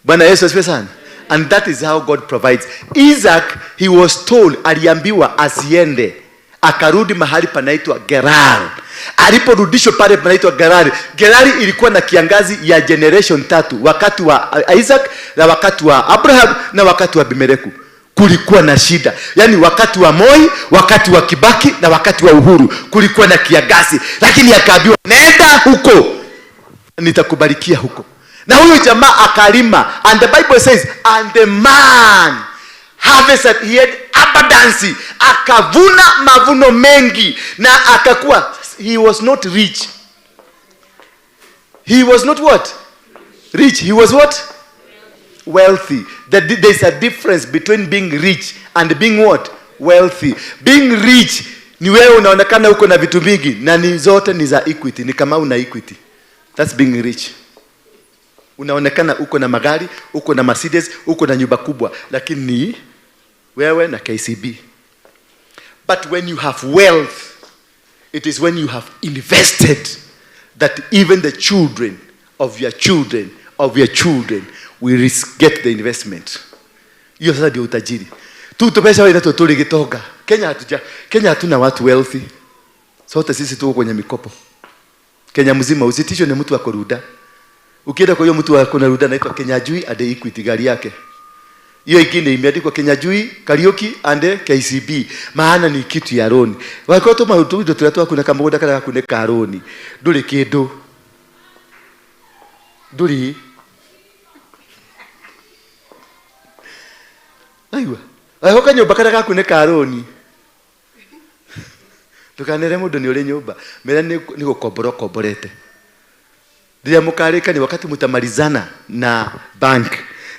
Bwana Yesu asifiwe sana. And that is how God provides. Isaac, he was told, aliambiwa asiende. Akarudi mahali panaitwa Gerar. Aliporudishwa pale panaitwa Gerar. Gerar ilikuwa na kiangazi ya generation 3, wakati wa Isaac na wakati wa Abraham na wakati wa Abimeleki. Kulikuwa na shida. Yaani wakati wa Moi, wakati wa Kibaki na wakati wa Uhuru kulikuwa na kiangazi. Lakini akaambiwa nenda huko. nitakubarikia huko. Na huyu jamaa akalima, and the Bible says, and the man harvested, he had abundance, akavuna mavuno mengi, na akakuwa, he was not rich. He was not what? Rich. He was what? Wealthy. There's a difference between being rich and being what? Wealthy. Being rich ni wewe unaonekana uko na vitu vingi na ni zote ni za equity. Ni kama una equity. That's being rich. Unaonekana uko na magari, uko na Mercedes, uko na nyumba kubwa, lakini ni wewe na KCB. But when you have wealth, it is when you have invested that even the children of your children will get the investment. Hiyo sasa ndio utajiri. Tu pesa wewe ndio tuligitoka. Kenya hatuna watu wealthy. Sote sisi tuko kwenye mikopo. Kenya mzima usitishwe ni mtu wa kuruda. Ukienda kwa hiyo mtu wa kuruda anaitwa Kenya Jui ade Equity gari yake. Hiyo ingine imeandikwa Kenya Jui, Karaoke ande KCB. Maana ni kitu ya loan. Wakoto mahutudo tulatoa kuna kamboda kana kuna karoni. Dole kido. Duli. Aiwa. Ayoka nyumba kana kuna karoni. Tukanere mundu ni uri nyumba. Mera ni gukomborete. Ndia mukarika ni wakati mutamalizana na bank.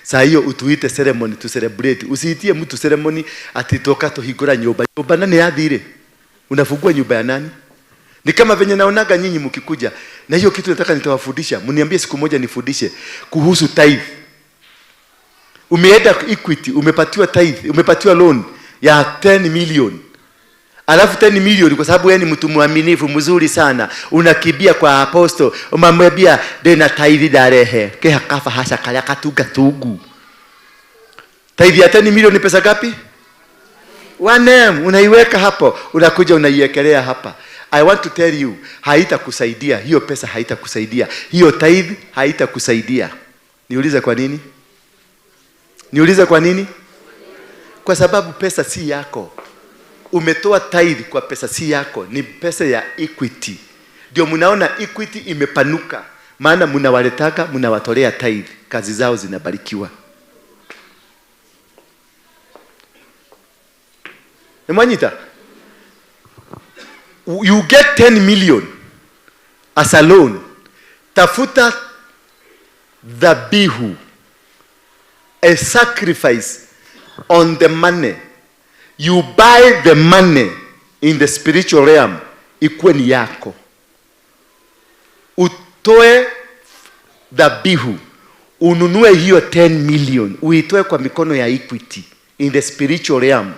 Saa hiyo utuite ceremony to celebrate. Usiitie mtu ceremony ati toka tuhigura nyumba. Nyumba nani yathire? Unafungua nyumba ya nani? Ni kama venye naonaga nyinyi mkikuja. Na hiyo kitu nataka nitawafundisha. Mniambie siku moja nifundishe kuhusu tithe. Umeenda Equity, umepatiwa tithe, umepatiwa loan ya 10 million. Alafu 10 million kwa sababu yeye ni mtu mwaminifu mzuri sana. Unakibia kwa apostle, umamwambia dena tithe darehe. Keha kafa hasa kala katuga tugu. Tithe ya 10 million ni pesa gapi? 1M, unaiweka hapo, unakuja unaiekelea hapa. I want to tell you, haitakusaidia. Hiyo pesa haitakusaidia. Hiyo tithe haitakusaidia. Niulize kwa nini? Kwa sababu pesa si yako. Umetoa tithe kwa pesa si yako, ni pesa ya Equity. Ndio mnaona Equity imepanuka. Maana mnawaletaka, mnawatolea tithe, kazi zao zinabarikiwa. Emanyita? You get 10 million as a loan. Tafuta dhabihu, a sacrifice on the money. You buy the money in the spiritual realm, ikuwe ni yako. Utoe dhabihu, ununue hiyo 10 million, uitoe kwa mikono ya Equity in the spiritual realm.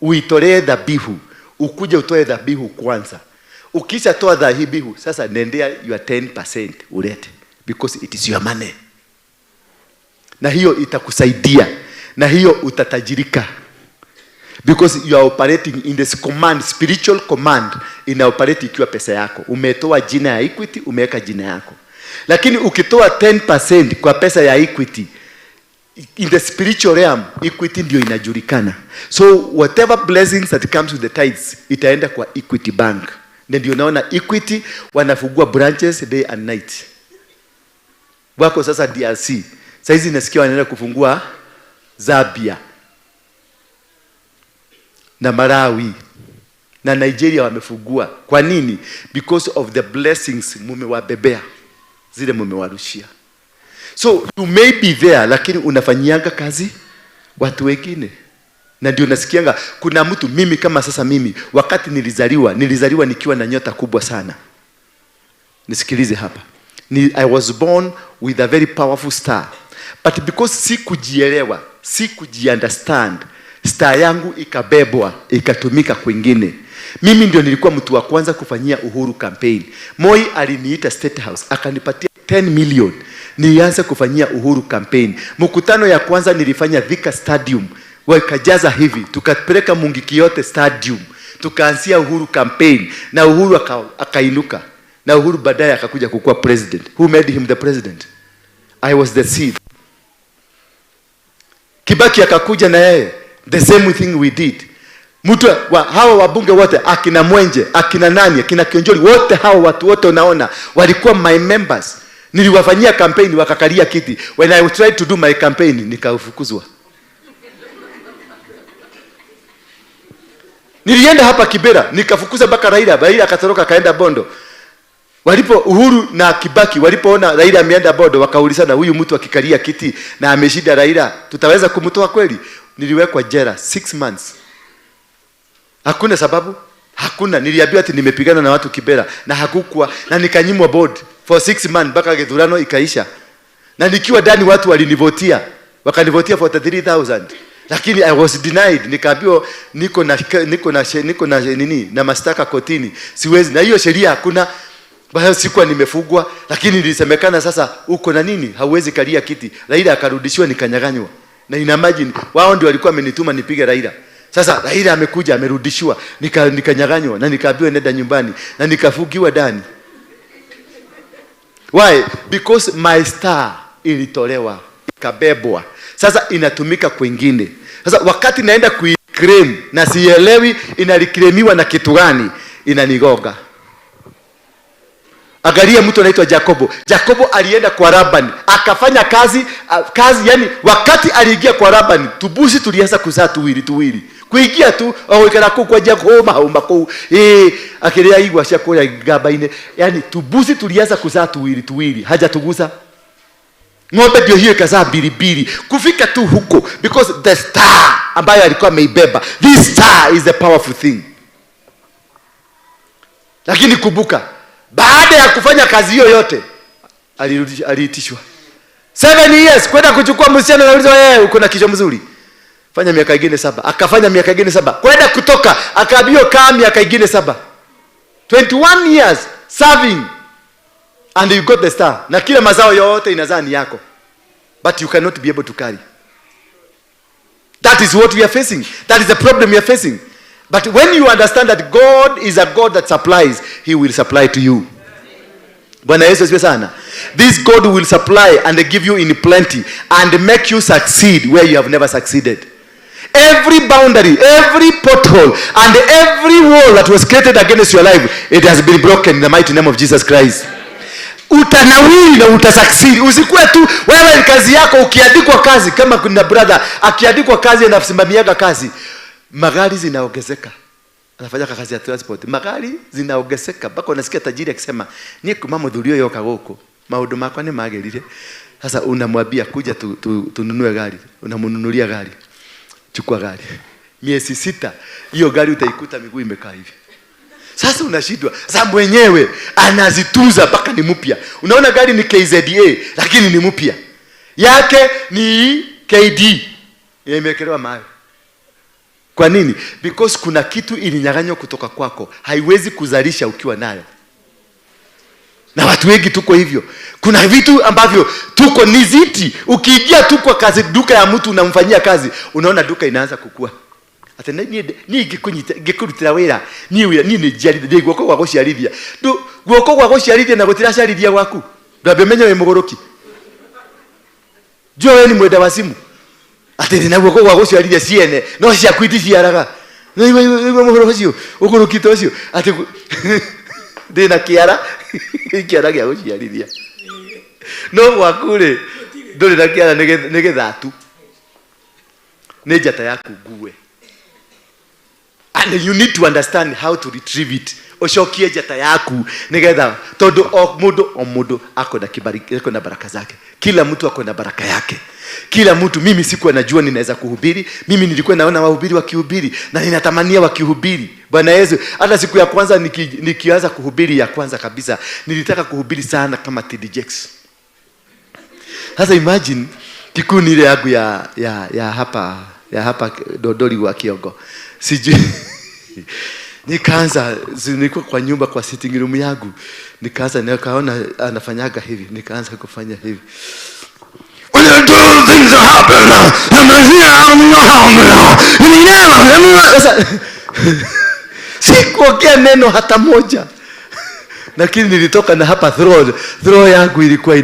Uitolee dhabihu, ukuje utoe dhabihu kwanza. Ukisha toa dhabihu, sasa nendea your 10% ulete, because it is your money. Na hiyo itakusaidia, na hiyo utatajirika. Because you are operating in this command, spiritual command, ina operate ikiwa pesa yako. Umetoa jina ya Equity, umeweka jina yako. Lakini ukitoa 10% kwa pesa ya Equity, in the spiritual realm, Equity ndio inajulikana. So whatever blessings that comes with the tithes, itaenda kwa Equity Bank. Ndio unaona Equity wanafungua branches day and night. Wako sasa DRC. Saizi nasikia wanaenda kufungua Zambia na Malawi na Nigeria wamefungua. Kwa nini? Because of the blessings mumewabebea, zile mumewarushia. So you may be there, lakini unafanyianga kazi watu wengine. Na ndio nasikianga kuna mtu, mimi kama sasa mimi, wakati nilizaliwa nikiwa na nyota kubwa sana. Nisikilize hapa. I was born with a very powerful star. But because sikujielewa, sikujiunderstand, star yangu ikabebwa, ikatumika kwingine. Mimi ndio nilikuwa mtu wa kwanza kufanyia Uhuru campaign. Moi aliniita State House, akanipatia 10 million. Nianze kufanyia Uhuru campaign. Mkutano ya kwanza nilifanya Thika Stadium. Wakajaza hivi, tukapeleka Mungiki yote stadium. Tukaanzia Uhuru campaign na Uhuru akainuka. Na Uhuru baadaye akakuja kukuwa president. Who made him the president? I was the seed. Kibaki akakuja na yeye, the same thing we did. Mtu hawa wabunge wote, akina Mwenje, akina nani, akina Kionjoli, wote hawa watu wote unaona walikuwa my members. Niliwafanyia campaign wakakalia kiti. When I tried to do my campaign nikafukuzwa. Nilienda hapa Kibera nikafukuza mpaka Raila akatoroka kaenda Bondo. Walipo Uhuru na Kibaki walipoona Raila ameenda Bondo, wakaulizana, huyu mtu akikalia kiti na ameshinda Raila, tutaweza kumtoa kweli? Niliwekwa jela 6 months. Hakuna sababu, hakuna. Niliambiwa ati nimepigana na watu Kibera na hakukua, na nikanyimwa board for 6 months mpaka Githurano ikaisha. Na nikiwa ndani watu walinivotia, wakanivotia for 33,000. Lakini I was denied. Nikaambiwa niko na nini na mashtaka kotini. Siwezi, na hiyo sheria hakuna. Basi sikuwa nimefugwa, lakini nilisemekana sasa uko na nini, hauwezi kalia kiti. Raila akarudishiwa, nikanyaganywa. Na ina imagine wao ndio walikuwa amenituma nipige Raila. Sasa Raila amekuja amerudishiwa, nikanyaganywa na nikaambiwa nenda nyumbani na nikafugiwa ndani. Why? Because my star ilitolewa, ikabebwa. Sasa inatumika kwingine. Sasa wakati naenda kuiclaim na sielewi inaliclaimiwa na kitu gani, inanigoga. Angalia mtu anaitwa Jacobo. Jacobo alienda kwa Labani, akafanya kazi yani wakati aliingia kwa Labani, tubusi tulianza kuzaa tuwili. Kuingia tu awekana kwa Jacobo haumako. Akilia igwa shakora gabaine. Yani tubusi tulianza kuzaa tuwili. Haja tugusa. Ng'ombe ndio hiyo ikazaa bilibili. Kufika tu huko because the star ambayo alikuwa ameibeba. This star is the powerful thing. Lakini kumbuka, baada ya kufanya kazi hiyo yote aliitishwa 7 years kwenda kuchukua msichana, na ulizo uko na kichwa mzuri, fanya miaka ingine 7. Akafanya miaka ingine 7 kwenda kutoka, akaambiwa kaa miaka ingine 7. 21 years serving and you got the star. Na kila mazao yote inazaa ni yako, but you cannot be able to carry. That is what we are facing. That is the problem we are facing. But when you understand that God is a God that supplies, He will supply to you. Bwana Yesu asifiwe sana. This God will supply and give you in plenty and make you succeed where you have never succeeded. Every boundary, every pothole, and every wall that was created against your life, it has been broken in the mighty name of Jesus Christ. Utanawiri na utasucceed. Usikuwe tu wewe kazi yako, ukiandikwa kazi kama kuna brother akiandikwa kazi na kusimamiaga kazi, magari zinaongezeka. Anafanya kazi ya transport, magari zinaongezeka mpaka unasikia tajiri akisema ni kuma mudhurio yoka goko maundu makwa ni magerire. Sasa unamwambia kuja tununue gari, unamnunulia gari, chukua gari. Miezi 6 hiyo gari utaikuta miguu imekaa hivi. Sasa unashindwa. Sasa mwenyewe anazitunza mpaka ni mpya. Unaona gari ni KZA lakini ni mpya. Yake ni KD. Imekelewa mawe. Kwa nini? Because kuna kitu ilinyang'anywa kutoka kwako. Haiwezi kuzalisha ukiwa nayo. Na watu wengi tuko hivyo. Kuna vitu ambavyo tuko niziti. Ukiingia tu kwa kazi duka ya mtu unamfanyia kazi, unaona duka inaanza kukua. Ate ni gikurutira wira ni jaride gwoko gwa gociarithia gwoko gwa gociarithia na gutira ciarithia gwaku ndabe menye we mugoroki jo we ni mwenda wa simu ate ni na gwoko gwa gociarithia ciene no cia kwiti ciaraga no iwe muhoro cio ugurukite ucio ate ndina kiara kiara gya gociarithia no gwakure nduri na kiara ni githatu ni njata yaku nguwe. And you need to understand how to retrieve it. Oshokie jata yaku nigetha todo o mudo ako na kibariki, ako na baraka zake. Kila mtu ako na baraka yake. Kila mtu, mimi sikuwa najua ninaweza kuhubiri. Mimi nilikuwa naona wahubiri wakihubiri na ninatamania wakihubiri. Bwana Yesu, hata siku ya kwanza nikianza kuhubiri ya kwanza kabisa, nilitaka kuhubiri sana kama TD Jakes. Sasa imagine kikundi ile yangu ya hapa Dodori wa Kiongo. Sijui nikaanza nilikuwa kwa nyumba kwa sitting room yangu, nikaanza nikaona anafanyaga hivi, nikaanza kufanya hivi. When you do things happen, sikuongea neno hata moja. Lakini nilitoka na hapa throw yangu ilikuwa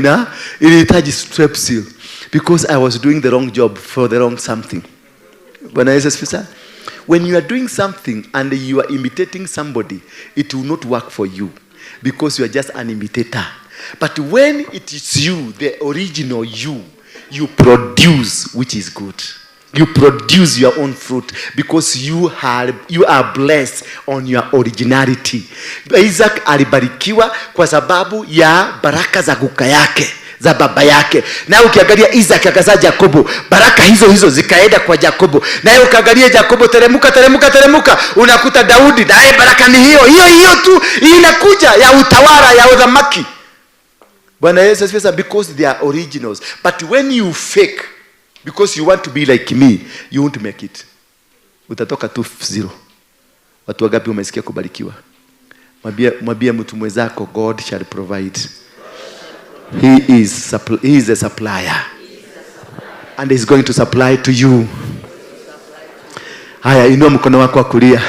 ilihitaji strepsil because I was doing the wrong job for the wrong something. Bwana Yesu asifiwe. When you are doing something and you are imitating somebody, it will not work for you because you are just an imitator. But when it is you, the original you produce, which is good. You produce your own fruit because you are blessed on your originality. Isaac alibarikiwa kwa sababu ya baraka za guka yake, za baba yake. Na ukiangalia Isaac akazaa Yakobo, baraka hizo zikaenda kwa Yakobo. Na ukiangalia Yakobo, teremuka, unakuta Daudi, naye baraka ni hiyo tu inakuja ya utawala, ya udhamaki. Bwana Yesu asifiwe, because they are originals. But when you fake because you want to be like me, you won't make it. Utatoka tu zero. Watu wangapi umesikia kubarikiwa? Mwambie mtu mwenzako, God shall provide. He is a supplier. And he's going to supply to you. Haya, inua mkono wako wa kulia.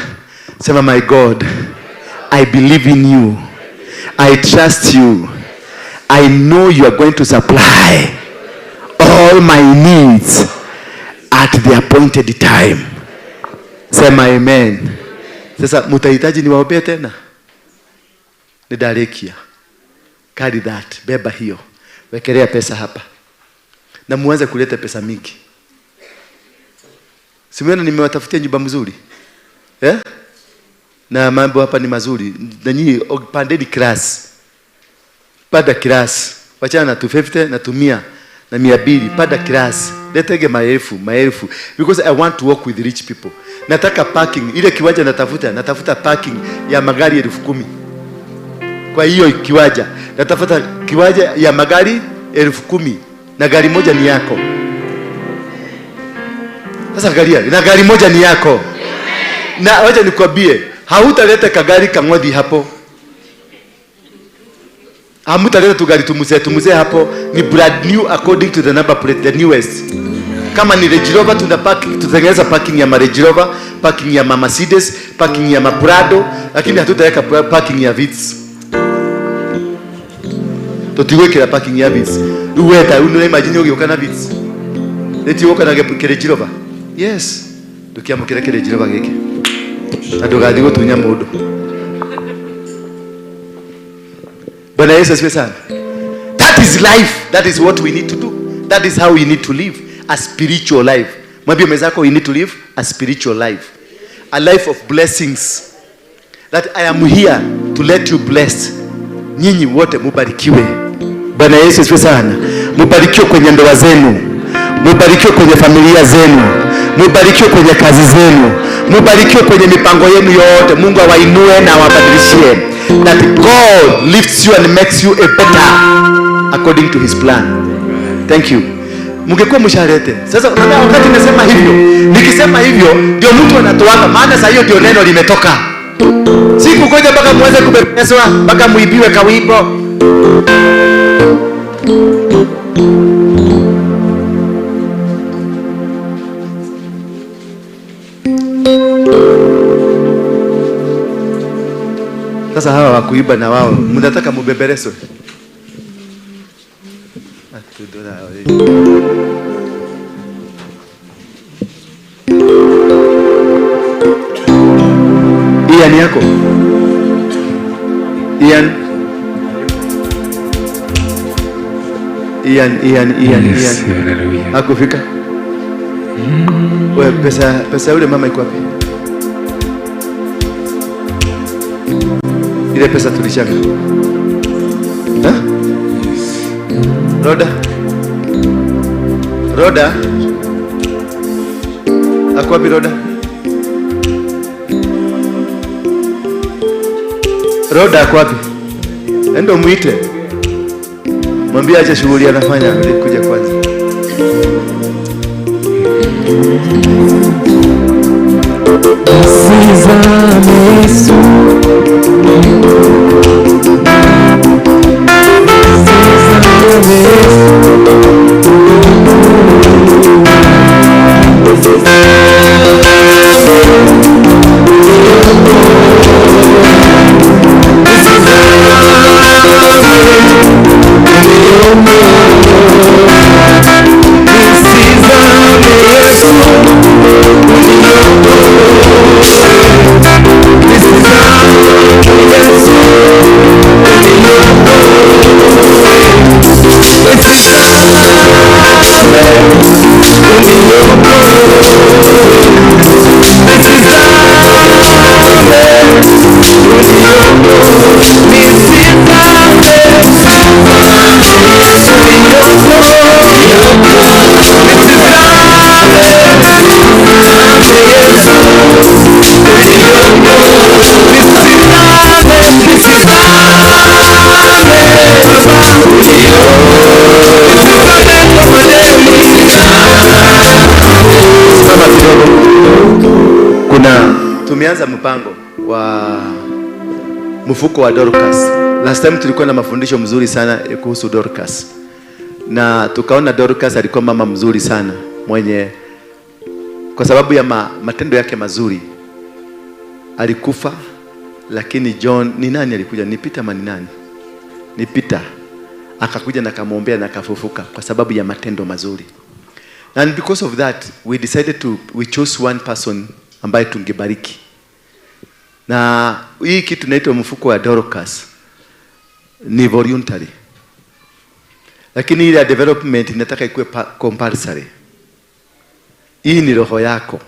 Sema, my God, I believe in you. I trust you. I know you are going to supply all my needs at the appointed time. Sema amen. Sasa mutahitaji niwaombee tena? Nidarekia. Carry that. Beba hiyo. Wekelea pesa hapa. Na muanze kuleta pesa mingi. Simuona nimewatafutia nyumba mzuri? Na mambo hapa ni mazuri. Na nyinyi pandeni class. Pada class. Wachana na 250 na 100 na 200. Pada class. Letege maelfu. Because I want to work with rich people. Nataka parking. Ile kiwanja natafuta parking ya magari 10,000. Kwa hiyo kiwanja natafuta kiwanja ya magari 10,000 na gari moja ni yako. Sasa angalia, na gari moja ni yako. Na wacha nikwambie, hautaleta kagari kang'odhi hapo. Hamutaleta tugari tumuse hapo. Ni brand new according to the number plate, the newest. Kama ni Range Rover tutatengeneza parking ya Range Rover, parking ya Mercedes, parking ya Prado, lakini hatutaweka parking ya Vitz. Totiwekera parking ya Vitz. Uweta imagine ugiuka na Vitz. Leti woka na Range Rover. Yes. Tukiamukira Range Rover geke. Adogathi gutunya mundu. Bwana Yesu asifiwe sana. That is life. That is what we need to do. That is how we need to live a spiritual life. Mwambie mwenzako, you need to live a spiritual life. A life of blessings. That I am here to let you bless. Nyinyi wote mubarikiwe. Bwana Yesu asifiwe sana. Mubarikiwe kwenye ndoa zenu. Mubarikiwe kwenye familia zenu. Mubarikiwe kwenye kazi zenu. Mubarikiwe kwenye mipango yenu yote. Mungu awainue na awabadilishie. That God lifts you and makes you a better according to his plan. Thank you. Mungekuwa msharete. Sasa wakati nikisema hivyo ndio mtu anatoanga, maana sasa hiyo ndio neno limetoka. Siku ngoja mpaka muweze kubebeswa, mpaka muibiwe kawimbo. Sasa hawa wakuiba na wao mnataka mubebereswe. Ian yako? Ian. Yes, hallelujah. Hakufika? Wewe pesa yule mama iko wapi? Ile pesa tulishaka. Roda. Ako wapi Roda? Roda ako wapi? Endo muite. Mwambie acha shughuli anafanya, kuja kwanza. This is Tumeanza mpango wa mfuko wa Dorcas. Last time tulikuwa na mafundisho mzuri sana kuhusu Dorcas. Na tukaona Dorcas alikuwa mama mzuri sana mwenye kwa sababu ya matendo yake mazuri alikufa, lakini John ni nani alikuja? Ni Peter ni nani? Ni Peter. Akakuja na akamwombea na akafufuka kwa sababu ya matendo mazuri. And because of that we decided we chose one person ambaye tungebariki. Na hii kitu inaitwa mfuko wa Dorcas ni voluntary. Lakini ile development inataka ikuwe compulsory. Hii ni roho yako.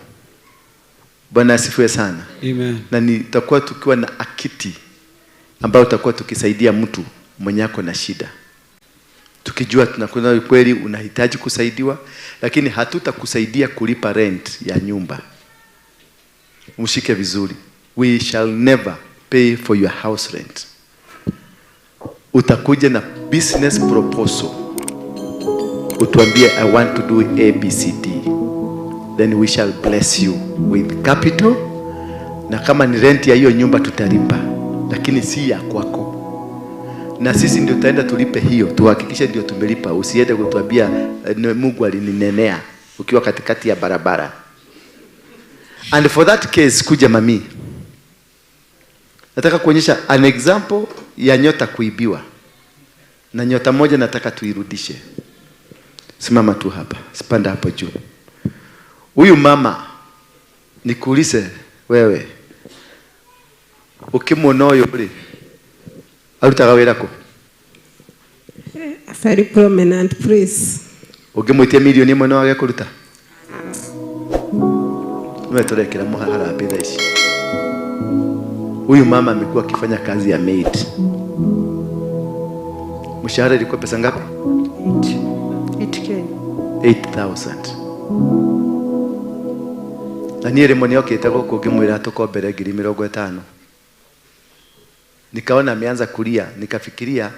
Bwana asifiwe sana. Amen. Na nitakuwa tukiwa na akiti ambayo tutakuwa tukisaidia mtu mwenye ako na shida. Tukijua tunakuwa kweli unahitaji kusaidiwa, lakini hatutakusaidia kulipa rent ya nyumba. Mshike vizuri. We shall never pay for your house rent. Utakuja na business proposal. Utuambie I want to do ABCD. Then we shall bless you with capital. Na kama ni rent ya hiyo nyumba tutalipa, lakini si ya kwako. Na sisi ndio tutaenda tulipe hiyo, tuhakikishe ndio tumelipa. Usiende kutuambia Mungu alininenea ukiwa katikati ya barabara. And for that case, kuja mami. Nataka kuonyesha an example ya nyota kuibiwa. Na nyota moja nataka tuirudishe. Simama tu hapa, sipanda hapo juu. Huyu mama, nikuulize wewe, ukimwona yule alutaka werako? A very prominent priest. Ukimwitia milioni mwana wake kuruta? Turekera muhara pesa hizi. Huyu mama amekuwa akifanya kazi ya maid. Mshahara ilikuwa pesa ngapi? 8K. 8,000. Na niere mwenye yake itako kugimwira tukobere 50,000. Nikaona ameanza kulia, nikafikiria